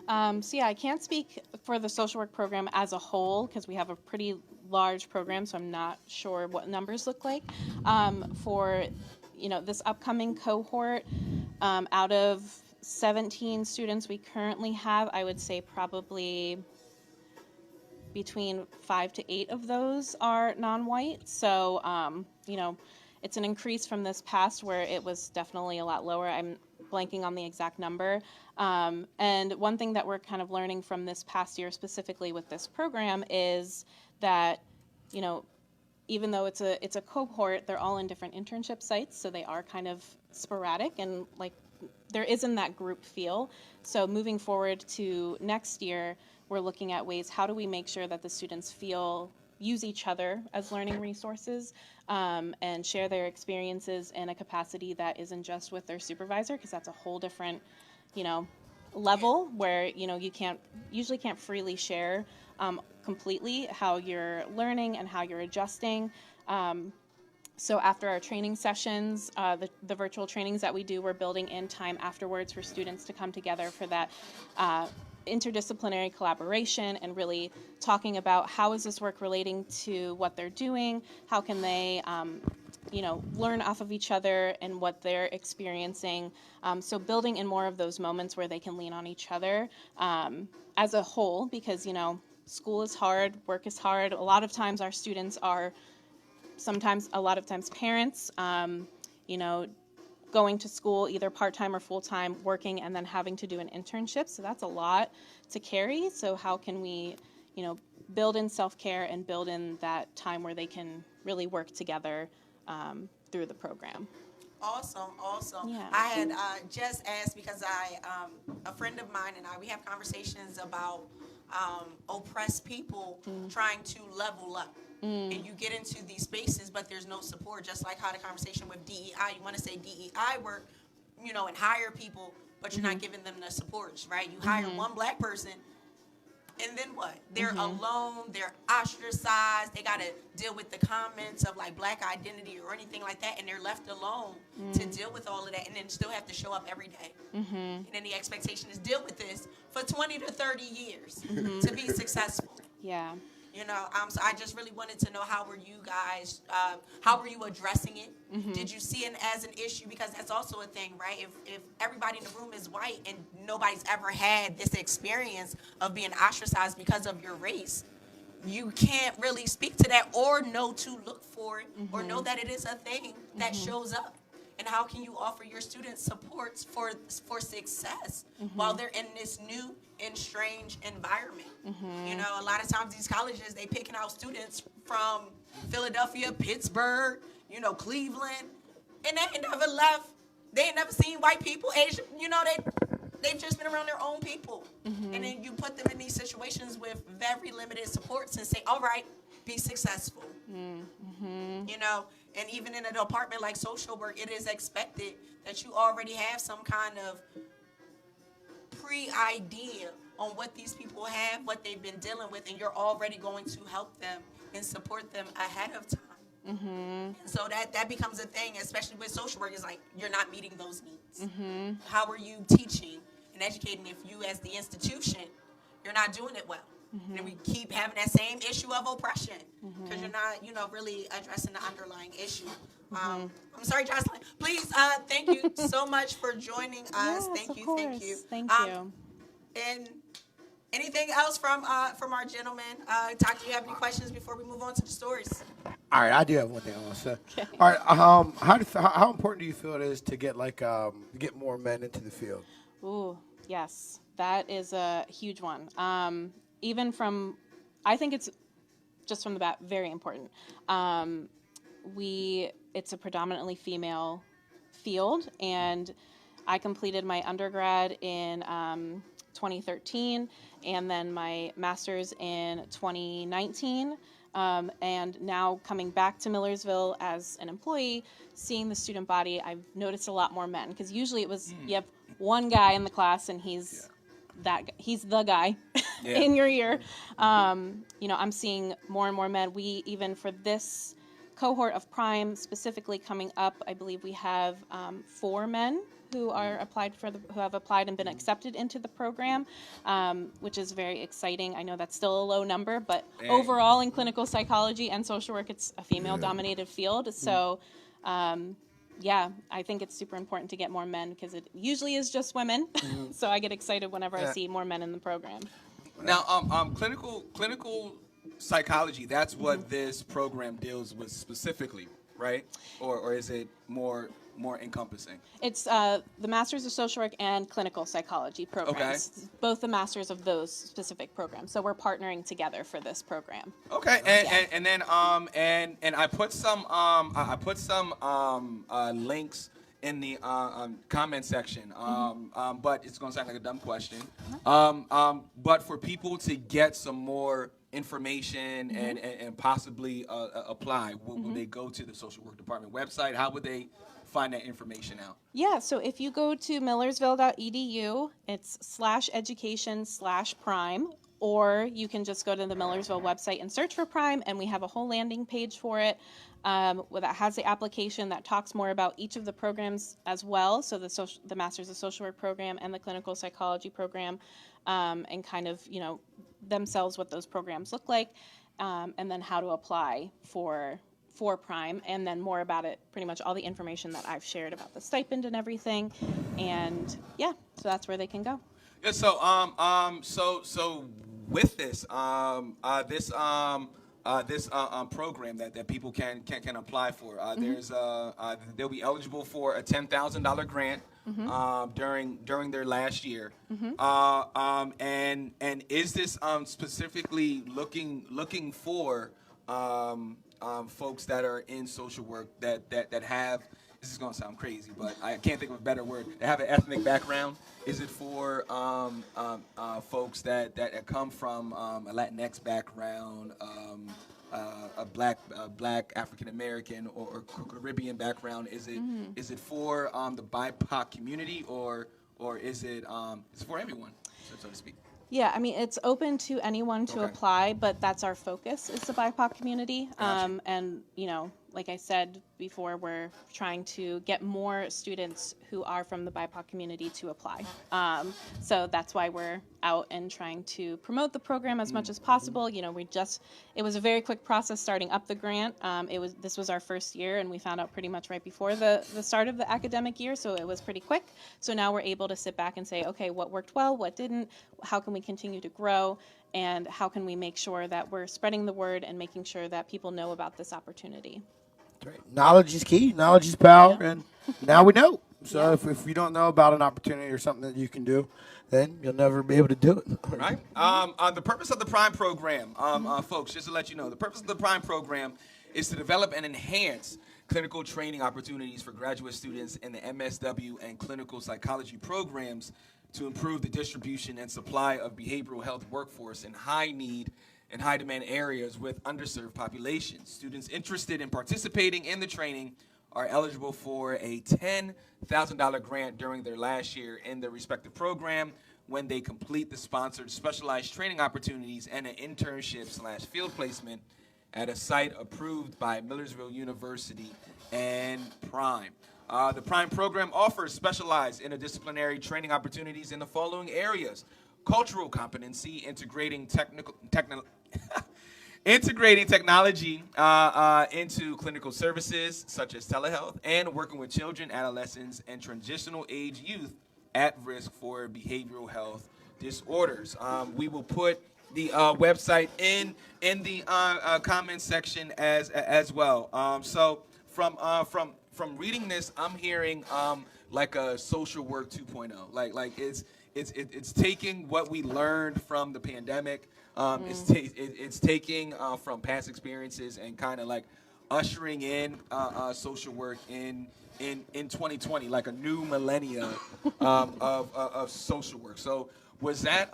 I can't speak for the social work program as a whole, because we have a pretty large program, so I'm not sure what numbers look like. For, this upcoming cohort, out of 17 students we currently have, I would say probably between 5 to 8 of those are non-white. So, it's an increase from this past where it was definitely a lot lower. I'm blanking on the exact number. And one thing that we're kind of learning from this past year specifically with this program is that, even though it's a cohort, they're all in different internship sites, so they are kind of sporadic, and there isn't that group feel. So moving forward to next year, we're looking at ways, how do we make sure that the students use each other as learning resources, and share their experiences in a capacity that isn't just with their supervisor, because that's a whole different, level where, you usually can't freely share completely how you're learning and how you're adjusting. So after our training sessions, the virtual trainings that we do, we're building in time afterwards for students to come together for that interdisciplinary collaboration, and really talking about how is this work relating to what they're doing, how can they learn off of each other and what they're experiencing. So building in more of those moments where they can lean on each other as a whole, because, school is hard, work is hard. A lot of times our students are a lot of times parents, you know, going to school either part-time or full-time, working, and then having to do an internship. So that's a lot to carry. So how can we, you know, build in self-care and build in that time where they can really work together through the program. Awesome. Yeah. I had just asked because a friend of mine and we have conversations about oppressed people trying to level up. And you get into these spaces, but there's no support, just like how the conversation with DEI, you want to say DEI work, you know, and hire people, but you're not giving them the supports, right? You hire one black person, and then what? They're alone, they're ostracized, they got to deal with the comments of like black identity or anything like that, and they're left alone to deal with all of that, and then still have to show up every day. And then the expectation is deal with this for 20 to 30 years to be successful. Yeah. You know, so I just really wanted to know how were you guys, how were you addressing it? Did you see it as an issue? Because that's also a thing, right? If everybody in the room is white and nobody's ever had this experience of being ostracized because of your race, you can't really speak to that or know to look for it or know that it is a thing that shows up. And how can you offer your students supports for success while they're in this new and strange environment? You know, a lot of times these colleges, they picking out students from Philadelphia, Pittsburgh, you know, Cleveland, and they ain't never left. They ain't never seen white people, Asian, you know, they've just been around their own people. And then you put them in these situations with very limited supports and say, all right, be successful. You know, and even in a department like social work, it is expected that you already have some kind of pre-idea on what these people have, what they've been dealing with, and you're already going to help them and support them ahead of time. So that becomes a thing, especially with social work, is like you're not meeting those needs. How are you teaching and educating if you as the institution, you're not doing it well? And we keep having that same issue of oppression because you're not, you know, really addressing the underlying issue. I'm sorry, Jocelyn. Please, thank you so much for joining us. Yes, Thank you. Thank you. And anything else from our gentlemen? Doc, do you have any questions before we move on to the stories? All right, I do have one thing I want to say. Okay. All right, how important do you feel it is to get get more men into the field? Ooh, yes, that is a huge one. Even from, I think it's just from the bat very important. It's a predominantly female field, and I completed my undergrad in 2013, and then my master's in 2019. And now coming back to Millersville as an employee, seeing the student body, I've noticed a lot more men, because usually it was you have one guy in the class and he's the guy in your ear. You know, I'm seeing more and more men. We even for this cohort of Prime specifically coming up, I believe we have 4 men who are who have applied and been accepted into the program, which is very exciting. I know that's still a low number, but overall in clinical psychology and social work, it's a female-dominated field. So, yeah, I think it's super important to get more men because it usually is just women. So I get excited whenever I see more men in the program. Now, clinical psychology, that's what this program deals with specifically, right? Or is it more encompassing? It's the Masters of Social Work and Clinical Psychology programs. Okay. Both the masters of those specific programs. So we're partnering together for this program. Okay, and then I put some links in the comment section. But it's gonna sound like a dumb question. But for people to get some more information and possibly apply, will they go to the social work department website? How would they find that information out? Yeah, so if you go to millersville.edu, it's /education/prime, or you can just go to the Millersville website and search for Prime, and we have a whole landing page for it that has the application that talks more about each of the programs as well, so the Masters of Social Work program and the Clinical Psychology program, and kind of, you know, themselves what those programs look like, and then how to apply for Prime, and then more about it, pretty much all the information that I've shared about the stipend and everything, and yeah, so that's where they can go. Yeah, so with this, program that people can apply for. They'll be eligible for a $10,000 grant during their last year. And is this specifically looking for folks that are in social work that have, this is going to sound crazy, but I can't think of a better word, that have an ethnic background? Is it for folks that come from a Latinx background, a black African American or Caribbean background? Is it for the BIPOC community, or is it for everyone, so to speak? Yeah, I mean, it's open to anyone to apply, but that's our focus, is the BIPOC community. Gotcha. And, you know, like I said before, we're trying to get more students who are from the BIPOC community to apply. So that's why we're out and trying to promote the program as much as possible. You know, it was a very quick process starting up the grant. This was our first year, and we found out pretty much right before the start of the academic year, so it was pretty quick. So now we're able to sit back and say, okay, what worked well, what didn't, how can we continue to grow, and how can we make sure that we're spreading the word and making sure that people know about this opportunity. Right. Knowledge is key. Knowledge is power, and now we know. So if you don't know about an opportunity or something that you can do, then you'll never be able to do it. Right. The purpose of the Prime program, folks, just to let you know, the purpose of the Prime program is to develop and enhance clinical training opportunities for graduate students in the MSW and clinical psychology programs to improve the distribution and supply of behavioral health workforce in high need and high demand areas with underserved populations. Students interested in participating in the training are eligible for a $10,000 grant during their last year in their respective program when they complete the sponsored specialized training opportunities and an internship/field placement at a site approved by Millersville University and Prime. The Prime program offers specialized interdisciplinary training opportunities in the following areas: cultural competency, integrating technology into clinical services such as telehealth, and working with children, adolescents, and transitional age youth at risk for behavioral health disorders. We will put the website in the comments section as well. So from reading this, I'm hearing like a social work 2.0. Like it's taking what we learned from the pandemic. It's taking from past experiences and kind of like ushering in social work in 2020, like a new millennia of social work. So was that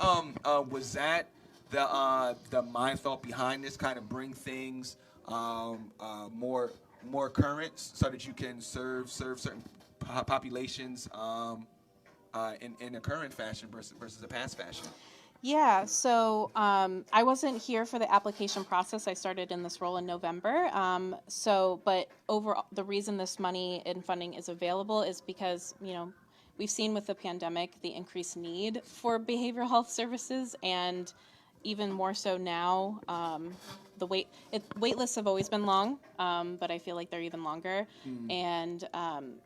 the mind thought behind this, kind of bring things more current so that you can serve certain populations in a current fashion versus a past fashion? Yeah, so I wasn't here for the application process. I started in this role in November. But overall, the reason this money and funding is available is because, you know, we've seen with the pandemic the increased need for behavioral health services, and even more so now. The wait lists have always been long, but I feel like they're even longer. And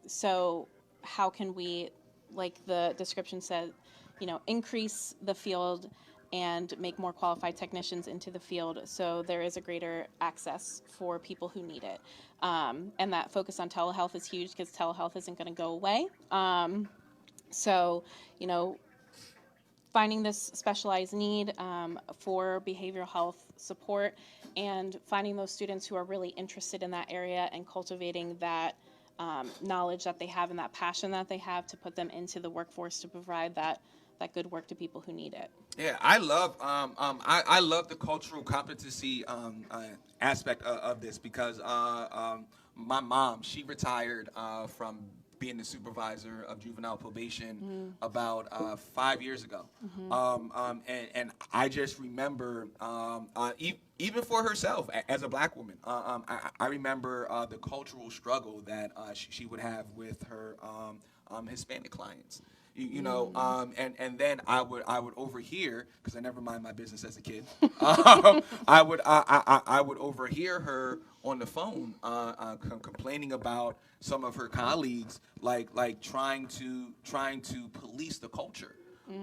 so how can we, like the description said, you know, increase the field and make more qualified technicians into the field so there is a greater access for people who need it. And that focus on telehealth is huge because telehealth isn't going to go away. So, you know, finding this specialized need for behavioral health support and finding those students who are really interested in that area and cultivating that knowledge that they have and that passion that they have to put them into the workforce to provide that good work to people who need it. Yeah, I love I love the cultural competency aspect of this because my mom, she retired from being the supervisor of juvenile probation about 5 years ago. And I just remember, even for herself as a black woman, I remember the cultural struggle that she would have with her Hispanic clients. You know, and then I would overhear, because I never mind my business as a kid. I would overhear her on the phone complaining about some of her colleagues, like trying to police the culture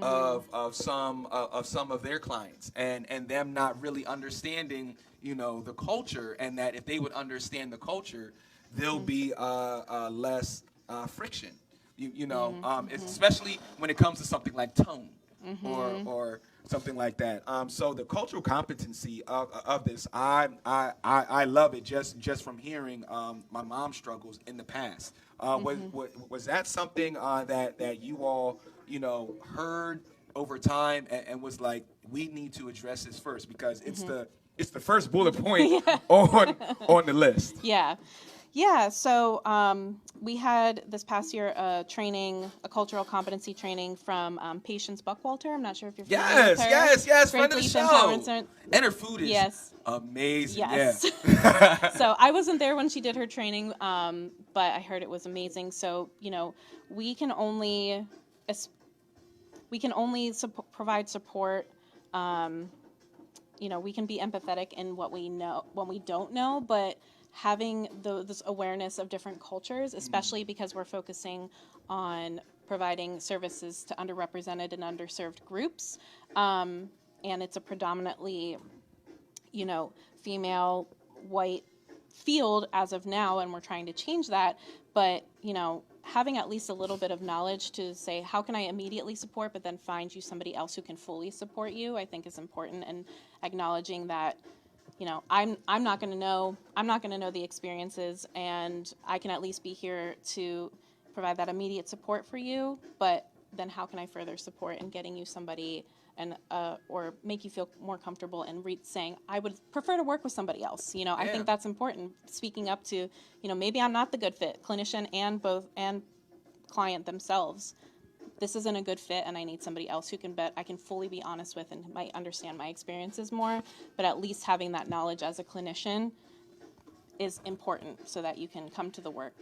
of some of their clients, and them not really understanding, the culture, and that if they would understand the culture, there'll be less friction. Especially when it comes to something like tone or something like that. So the cultural competency of this, I love it just from hearing my mom's struggles in the past. Was that something that you all heard over time and was like, we need to address this first because it's the first bullet point on the list? Yeah, so we had this past year a cultural competency training from Patience Buckwalter. I'm not sure if you're familiar with her. Yes, friend of the show. And her food is amazing. Yes. Yeah. So I wasn't there when she did her training, but I heard it was amazing. So, we can only provide support. We can be empathetic in what we know, when we don't know, but having this awareness of different cultures, especially because we're focusing on providing services to underrepresented and underserved groups, and it's a predominantly, female, white field as of now, and we're trying to change that, but, having at least a little bit of knowledge to say, how can I immediately support, but then find you somebody else who can fully support you, I think is important, and acknowledging that, I'm not going to know the experiences, and I can at least be here to provide that immediate support for you, but then how can I further support in getting you somebody and or make you feel more comfortable and saying, I would prefer to work with somebody else. I think that's important, speaking up to, maybe I'm not the good fit, clinician and client themselves. This isn't a good fit, and I need somebody else who I can fully be honest with and might understand my experiences more, but at least having that knowledge as a clinician is important so that you can come to the work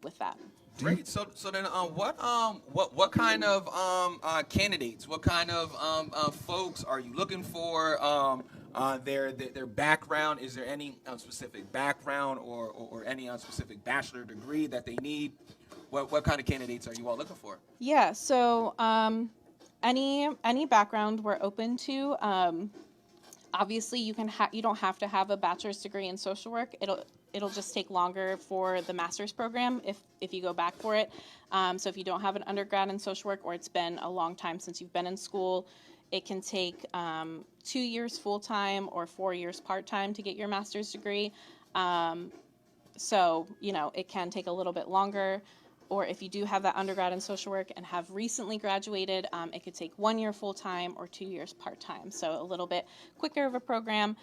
with that. Great. So then, what kind of candidates, what kind of folks are you looking for? Their background. Is there any specific background or any specific bachelor degree that they need? What kind of candidates are you all looking for? Yeah. So any background we're open to. Obviously, you don't have to have a bachelor's degree in social work. It'll just take longer for the master's program if you go back for it. So if you don't have an undergrad in social work, or it's been a long time since you've been in school, it can take 2 years full-time or 4 years part-time to get your master's degree. So, it can take a little bit longer. Or if you do have that undergrad in social work and have recently graduated, it could take 1 year full-time or 2 years part-time. So a little bit quicker of a program.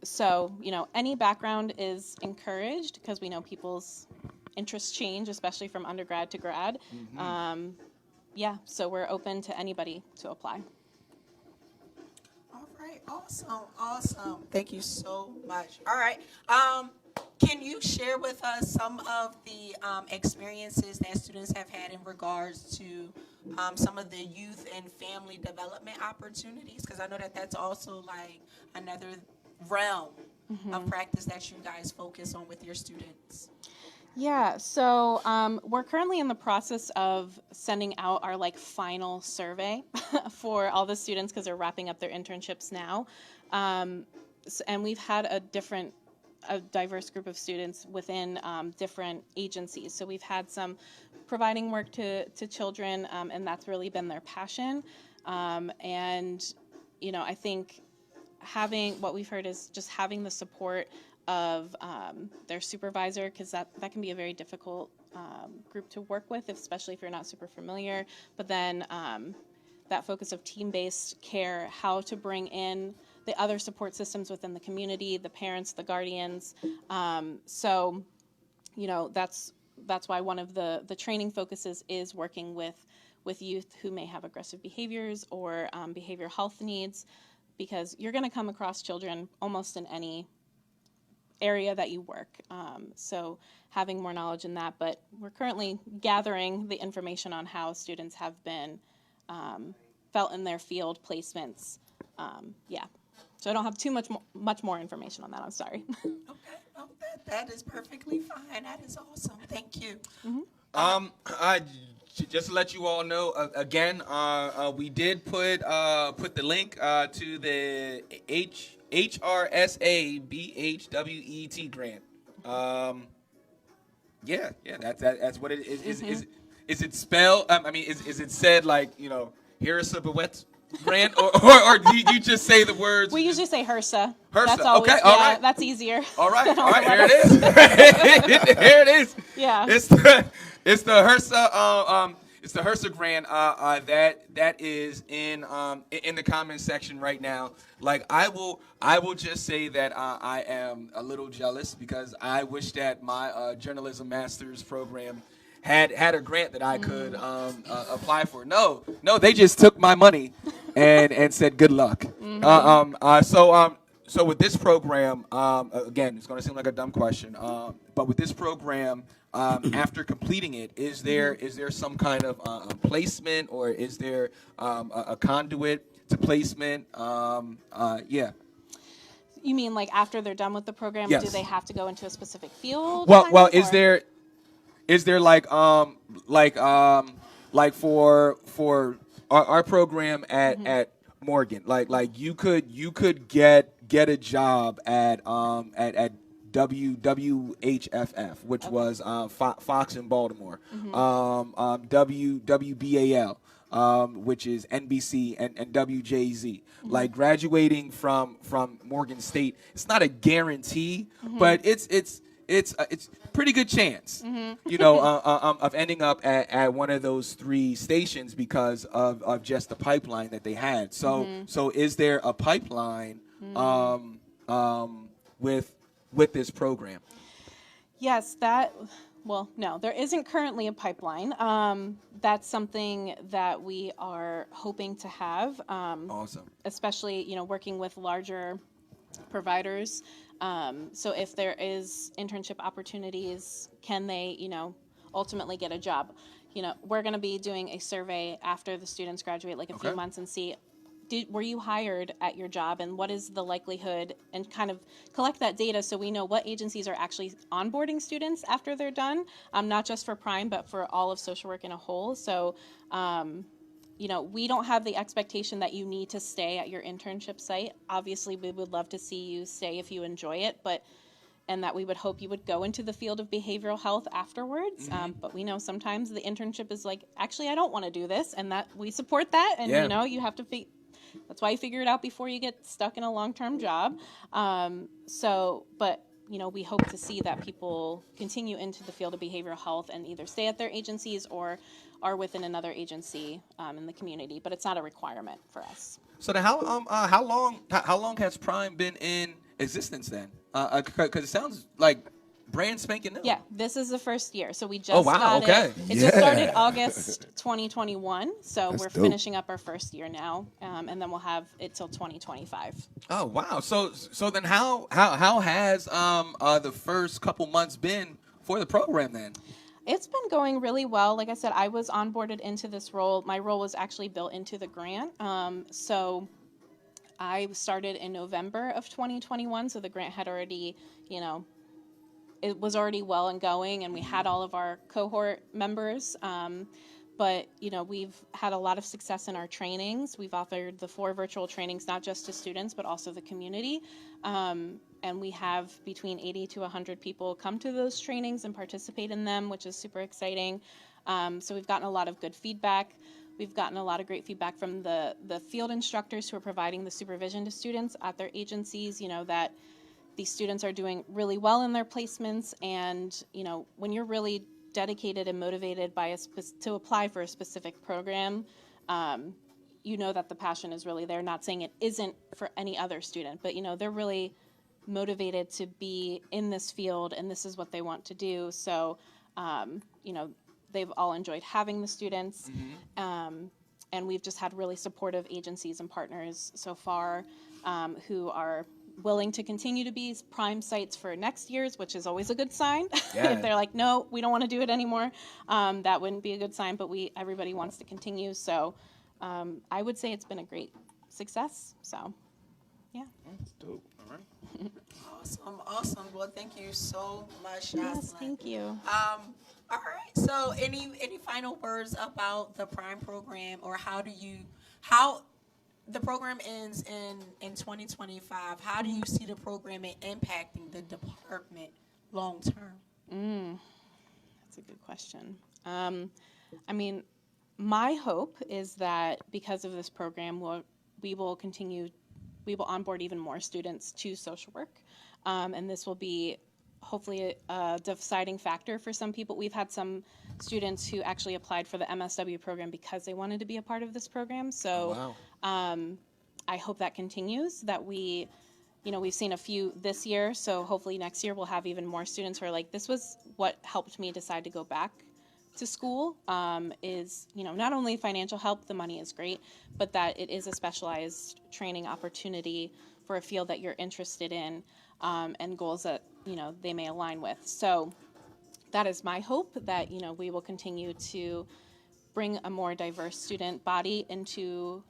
So, any background is encouraged because we know people's interests change, especially from undergrad to grad. So we're open to anybody to apply. All right, awesome. Thank you so much. All right. Can you share with us some of the experiences that students have had in regards to some of the youth and family development opportunities? Because I know that that's also like another realm of practice that you guys focus on with your students. Yeah, so we're currently in the process of sending out our final survey for all the students because they're wrapping up their internships now. And we've had a diverse group of students within different agencies. So we've had some providing work to children, and that's really been their passion. And, I think what we've heard is just having the support of their supervisor, because that can be a very difficult group to work with, especially if you're not super familiar. But then that focus of team-based care, how to bring in the other support systems within the community, the parents, the guardians. So, that's why one of the training focuses is working with youth who may have aggressive behaviors or behavioral health needs, because you're going to come across children almost in any area that you work. So having more knowledge in that, but we're currently gathering the information on how students have been felt in their field placements. So I don't have too much more information on that. I'm sorry. Okay, that is perfectly fine. That is awesome. Thank you. just to let you all know, again, we did put the link to the HRSA BHWET grant. That's what it is. Is it spelled? Is it said like Harrison Bowet grant, or do you just say the words? We usually say HRSA. HRSA. That's always, Okay. All right. That's easier. All right. Here it is. Here it is. Yeah. It's the HRSA. It's the HRSA grant. That is in the comment section right now. Like I will just say that I am a little jealous because I wish that my journalism master's program had a grant that I could apply for. No, they just took my money and said good luck. So with this program, again, it's going to seem like a dumb question, but with this program, after completing it, is there some kind of placement, or is there a conduit to placement? Yeah. You mean like after they're done with the program, Yes. do they have to go into a specific field? Well, is there like for our program at Morgan, like you could get a job at WHFF, which was Fox in Baltimore, WBAL, which is NBC, and WJZ. Like graduating from Morgan State, it's not a guarantee, but it's pretty good chance, of ending up at one of those three stations because of just the pipeline that they had. So is there a pipeline with this program? Yes, no, there isn't currently a pipeline. That's something that we are hoping to have. Awesome. Especially, working with larger providers. So if there is internship opportunities, can they, ultimately get a job? We're going to be doing a survey after the students graduate, like a few months, and see, were you hired at your job, and what is the likelihood, and kind of collect that data so we know what agencies are actually onboarding students after they're done, not just for Prime, but for all of social work in a whole. So, we don't have the expectation that you need to stay at your internship site. Obviously, we would love to see you stay if you enjoy it, and that we would hope you would go into the field of behavioral health afterwards. But we know sometimes the internship is like, actually, I don't want to do this, and that we support that. And, you have to that's why you figure it out before you get stuck in a long-term job. We hope to see that people continue into the field of behavioral health and either stay at their agencies or are within another agency in the community. But it's not a requirement for us. So then how long has Prime been in existence then? Because it sounds like brand spanking new. Yeah, this is the first year. So we just got it. It just started August 2021. So we're finishing up our first year now, and then we'll have it till 2025. Oh wow! So then how has the first couple months been for the program then? It's been going really well. Like I said, I was onboarded into this role. My role was actually built into the grant. So I started in November of 2021. So the grant had already, it was already well and going, and we had all of our cohort members. But, we've had a lot of success in our trainings. We've offered the 4 virtual trainings, not just to students, but also the community. And we have between 80 to 100 people come to those trainings and participate in them, which is super exciting. So we've gotten a lot of good feedback. We've gotten a lot of great feedback from the field instructors who are providing the supervision to students at their agencies, that these students are doing really well in their placements. And, when you're really dedicated and motivated to apply for a specific program, that the passion is really there. Not saying it isn't for any other student, but, they're really motivated to be in this field, and this is what they want to do. So, they've all enjoyed having the students, and we've just had really supportive agencies and partners so far who are willing to continue to be Prime sites for next year's, which is always a good sign. Yeah. If they're like, no, we don't want to do it anymore, that wouldn't be a good sign, but everybody wants to continue. So I would say it's been a great success. So. Yeah. That's dope. All right. Awesome. Well, thank you so much, Yes, Jocelyn. thank you. All right. So, any final words about the Prime program, or how the program ends in 2025? How do you see the program impacting the department long term? That's a good question. I mean, my hope is that because of this program, we will onboard even more students to social work, and this will be hopefully a deciding factor for some people. We've had some students who actually applied for the MSW program because they wanted to be a part of this program. So I hope that continues, that we've seen a few this year, so hopefully next year we'll have even more students who are like, this was what helped me decide to go back to school, is, not only financial help, the money is great, but that it is a specialized training opportunity for a field that you're interested in, and goals that, they may align with. So that is my hope, that, we will continue to bring a more diverse student body into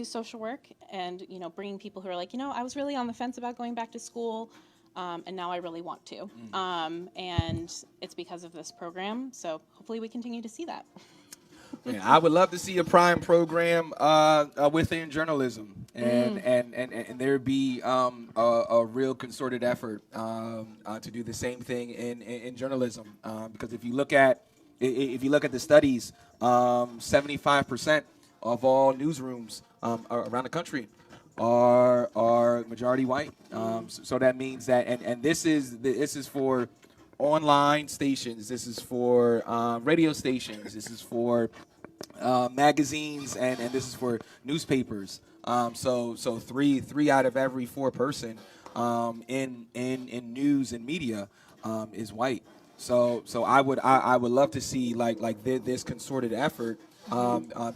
social work, and bringing people who are like, I was really on the fence about going back to school, and now I really want to, and it's because of this program. So hopefully we continue to see that. Yeah, I would love to see a Prime program within journalism, and there be a real concerted effort to do the same thing in journalism, because if you look at the studies, 75% of all newsrooms around the country are majority white. So that means that, and this is for online stations, this is for radio stations, this is for magazines, and this is for newspapers. So three out of every four person in news and media is white. So I would love to see like this concerted effort,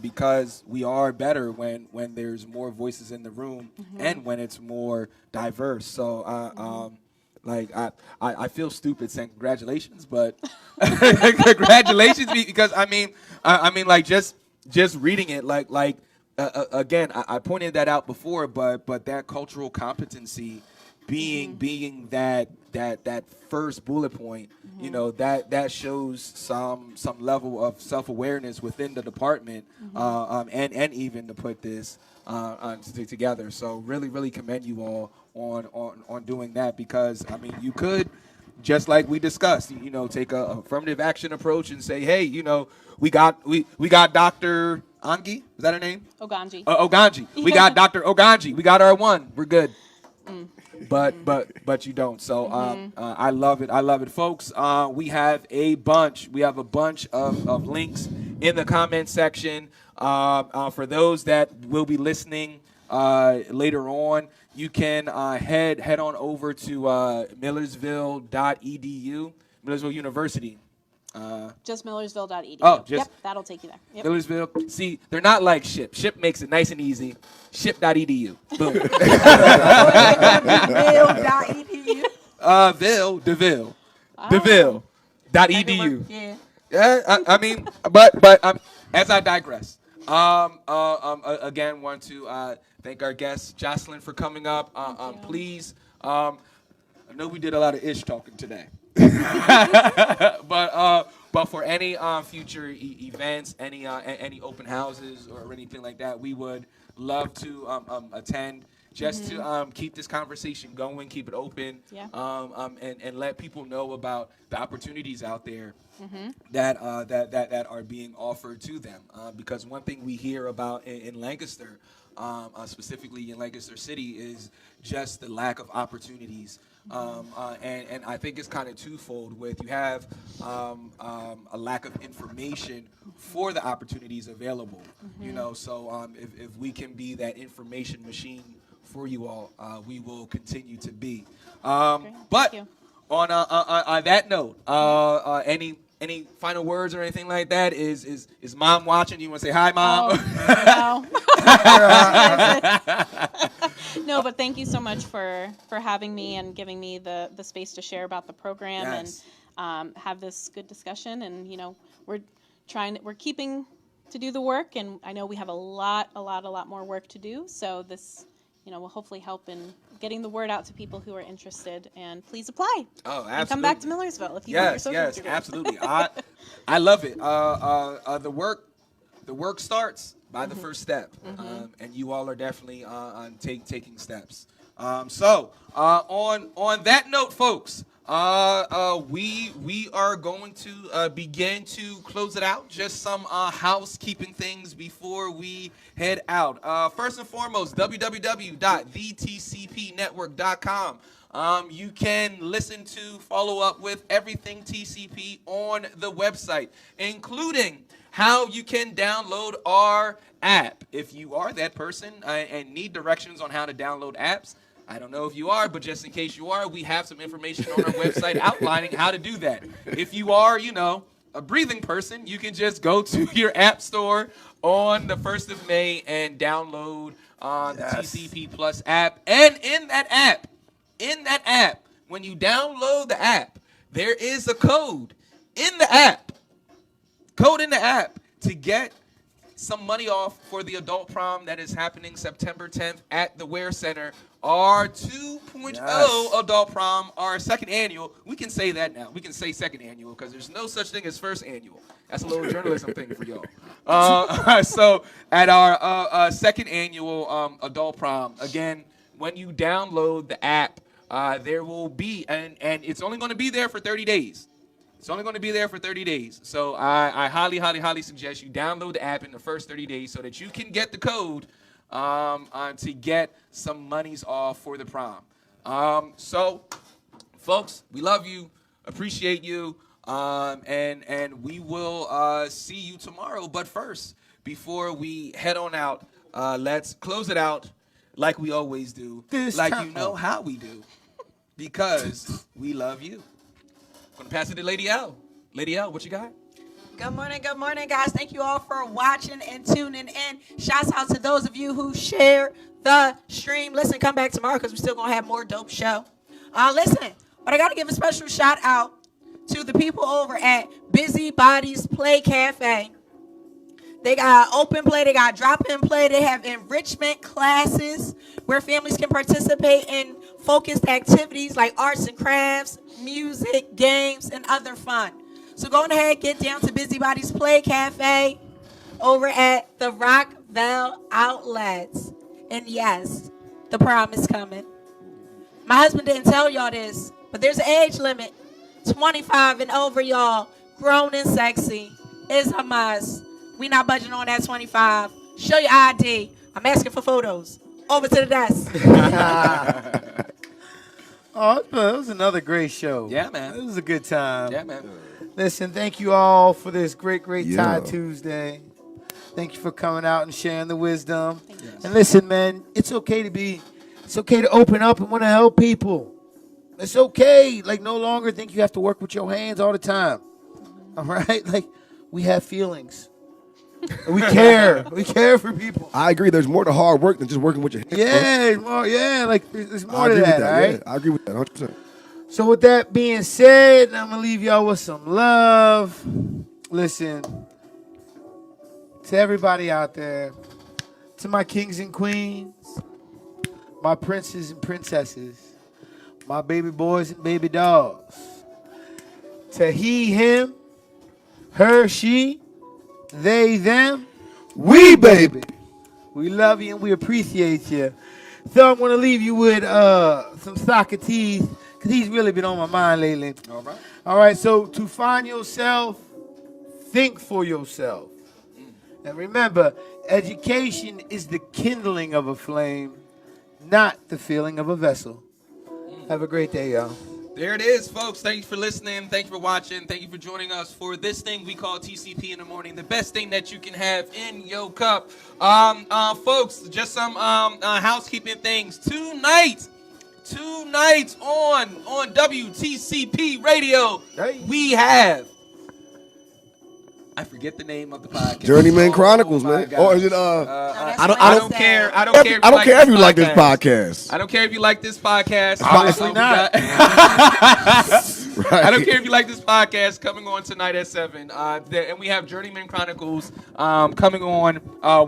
because we are better when there's more voices in the room, and when it's more diverse. So I feel stupid saying congratulations, but congratulations, because I mean like just reading it, again, I pointed that out before, but that cultural competency being that first bullet point, that shows some level of self-awareness within the department, and even to put this together. So really commend you all on doing that, because I mean, you could, just like we discussed, take a affirmative action approach and say, hey, we got Dr. Angi, is that her name? Oganji. Oganji. We got Dr. Oganji. We got our one. We're good. But you don't. So I love it, folks. We have a bunch of links in the comment section for those that will be listening later on. You can head on over to Millersville.edu, Millersville University. Just Millersville.edu. Oh, yep, that'll take you there. Yep. Millersville. See, they're not like Ship. Ship makes it nice and easy. Ship.edu. Boom. DeVille. DeVille.edu. Yeah, I mean, but as I digress, again, want to thank our guest Jocelyn for coming up. Please, I know we did a lot of ish talking today, but for any future events, any open houses or anything like that, we would love to attend, just to keep this conversation going, keep it open, and let people know about the opportunities out there that are being offered to them. Because one thing we hear about in Lancaster, specifically in Lancaster City, is just the lack of opportunities. And I think it's kind of twofold. With you have a lack of information for the opportunities available, so if we can be that information machine for you all, we will continue to be. But on that note, any final words or anything like that? Is Mom watching? You want to say hi, Mom? No, but thank you so much for having me and giving me the space to share about the program, and have this good discussion. And we're keeping to do the work, and I know we have a lot more work to do. So this will hopefully help in getting the word out to people who are interested. And please apply. Oh, absolutely. And come back to Millersville if you want your social worker. Absolutely. I love it. The work starts by the first step, and you all are definitely taking steps. So on that note, folks, we are going to begin to close it out. Just some housekeeping things before we head out. First and foremost, www.thetcpnetwork.com. You can listen to, follow up with everything TCP on the website, including how you can download our app. If you are that person and need directions on how to download apps, I don't know if you are, but just in case you are, we have some information on our website outlining how to do that. If you are, a breathing person, you can just go to your app store on the 1st of May and download the TCP Plus app. And in that app, when you download the app, there is a code in the app to get some money off for the adult prom that is happening September 10th at the Ware Center. Our 2.0 adult prom, our second annual. We can say that now. We can say second annual because there's no such thing as first annual. That's a little journalism thing for y'all. So at our second annual adult prom, again, when you download the app, there will be, and it's only going to be there for 30 days. It's only going to be there for 30 days. So I highly, highly, highly suggest you download the app in the first 30 days so that you can get the code to get some monies off for the prom. So, folks, we love you, appreciate you, and we will see you tomorrow. But first, before we head on out, let's close it out like we always do, you know how we do, because we love you. I'm going to pass it to Lady L. Lady L, what you got? Good morning, guys. Thank you all for watching and tuning in. Shouts out to those of you who share the stream. Listen, come back tomorrow because we're still going to have more dope show. Listen, but I got to give a special shout out to the people over at Busy Bodies Play Cafe. They got open play, they got drop-in play, they have enrichment classes where families can participate in focused activities like arts and crafts, music, games, and other fun. So go ahead, get down to Busy Bodies Play Cafe over at the Rockville Outlets. And yes, the prom is coming. My husband didn't tell y'all this, but there's an age limit. 25 and over, y'all. Grown and sexy is a must. We not budging on that 25. Show your ID. I'm asking for photos. Over to the desk. Oh, it was another great show. Yeah, man. It was a good time. Yeah, man. Listen, thank you all for this great Tie Tuesday. Thank you for coming out and sharing the wisdom. Yes. And listen, man, it's okay to open up and want to help people. It's okay. Like, no longer think you have to work with your hands all the time. All right? Like, we have feelings. We care. We care for people. I agree. There's more to hard work than just working with your hands. Yeah, like there's more to that, all right? Yeah, I agree with that 100%. So with that being said, I'm going to leave y'all with some love. Listen, to everybody out there, to my kings and queens, my princes and princesses, my baby boys and baby dolls, to he, him, her, she, they, them, we, baby. We love you and we appreciate you. So I'm going to leave you with some Socrates, because he's really been on my mind lately. All right, so to find yourself, think for yourself. And remember, education is the kindling of a flame, not the filling of a vessel. Have a great day, y'all. There it is, folks. Thank you for listening. Thank you for watching. Thank you for joining us for this thing we call TCP in the morning, the best thing that you can have in your cup. Folks, just some housekeeping things. Tonight on WTCP Radio, we have, I forget the name of the podcast. Journeyman Chronicles, man. Or is it I don't care. I don't care if you like this podcast. I don't care if you like this podcast. Obviously not. I don't care if you like this podcast. Coming on tonight at 7. And we have Journeyman Chronicles coming on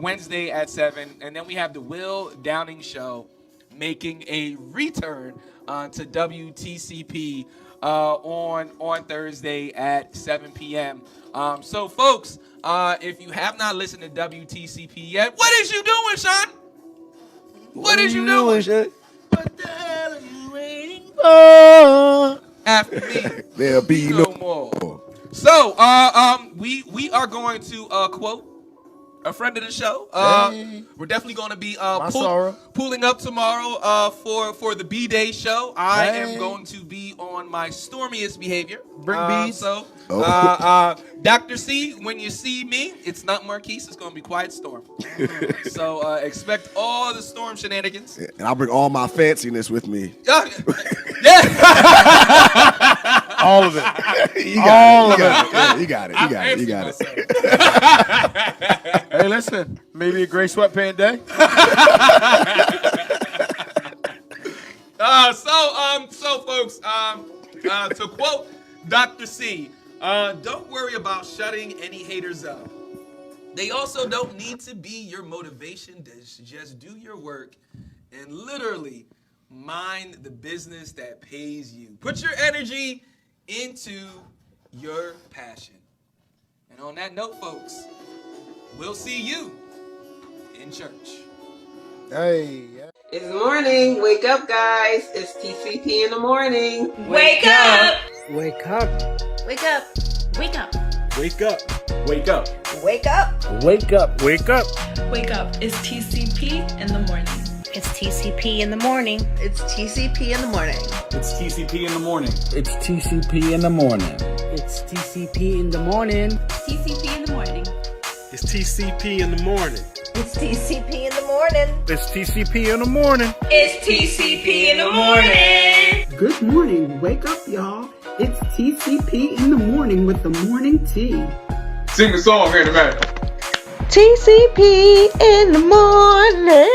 Wednesday at 7. And then we have the Will Downing Show making a return to WTCP on Thursday at 7 p.m. So, folks, if you have not listened to WTCP yet, what is you doing, Sean? What is you doing, Sean? What the hell are you waiting for? After me, there'll be no more. So, we are going to quote a friend of the show. We're definitely going to be pulling up tomorrow for the B-Day show. I am going to be on my stormiest behavior. Bring beads. So, Dr. C, when you see me, it's not Marquise. It's going to be Quiet Storm. So expect all the storm shenanigans. And I'll bring all my fanciness with me. Yeah. All of it. You got it. Hey, listen. Maybe a gray sweatpant day. So folks, to quote Dr. C, don't worry about shutting any haters up. They also don't need to be your motivation. Just do your work and literally mind the business that pays you. Put your energy into your passion. And on that note, folks, we'll see you in church. Hey. It's morning. Wake up, guys. It's TCP in the morning. Wake up! Wake up. Wake up! Wake up. Wake up. Wake up. Wake up! Wake up. Wake up. Wake up. It's TCP in the morning. It's TCP in the morning. It's TCP in the morning. It's TCP in the morning. It's TCP in the morning. It's TCP in the morning. TCP in the morning. It's TCP in the morning. It's TCP in the morning. It's TCP in the morning. It's TCP in the morning. Good morning. Wake up, y'all. It's TCP in the morning with the morning tea. Sing the song here in a minute. TCP in the morning.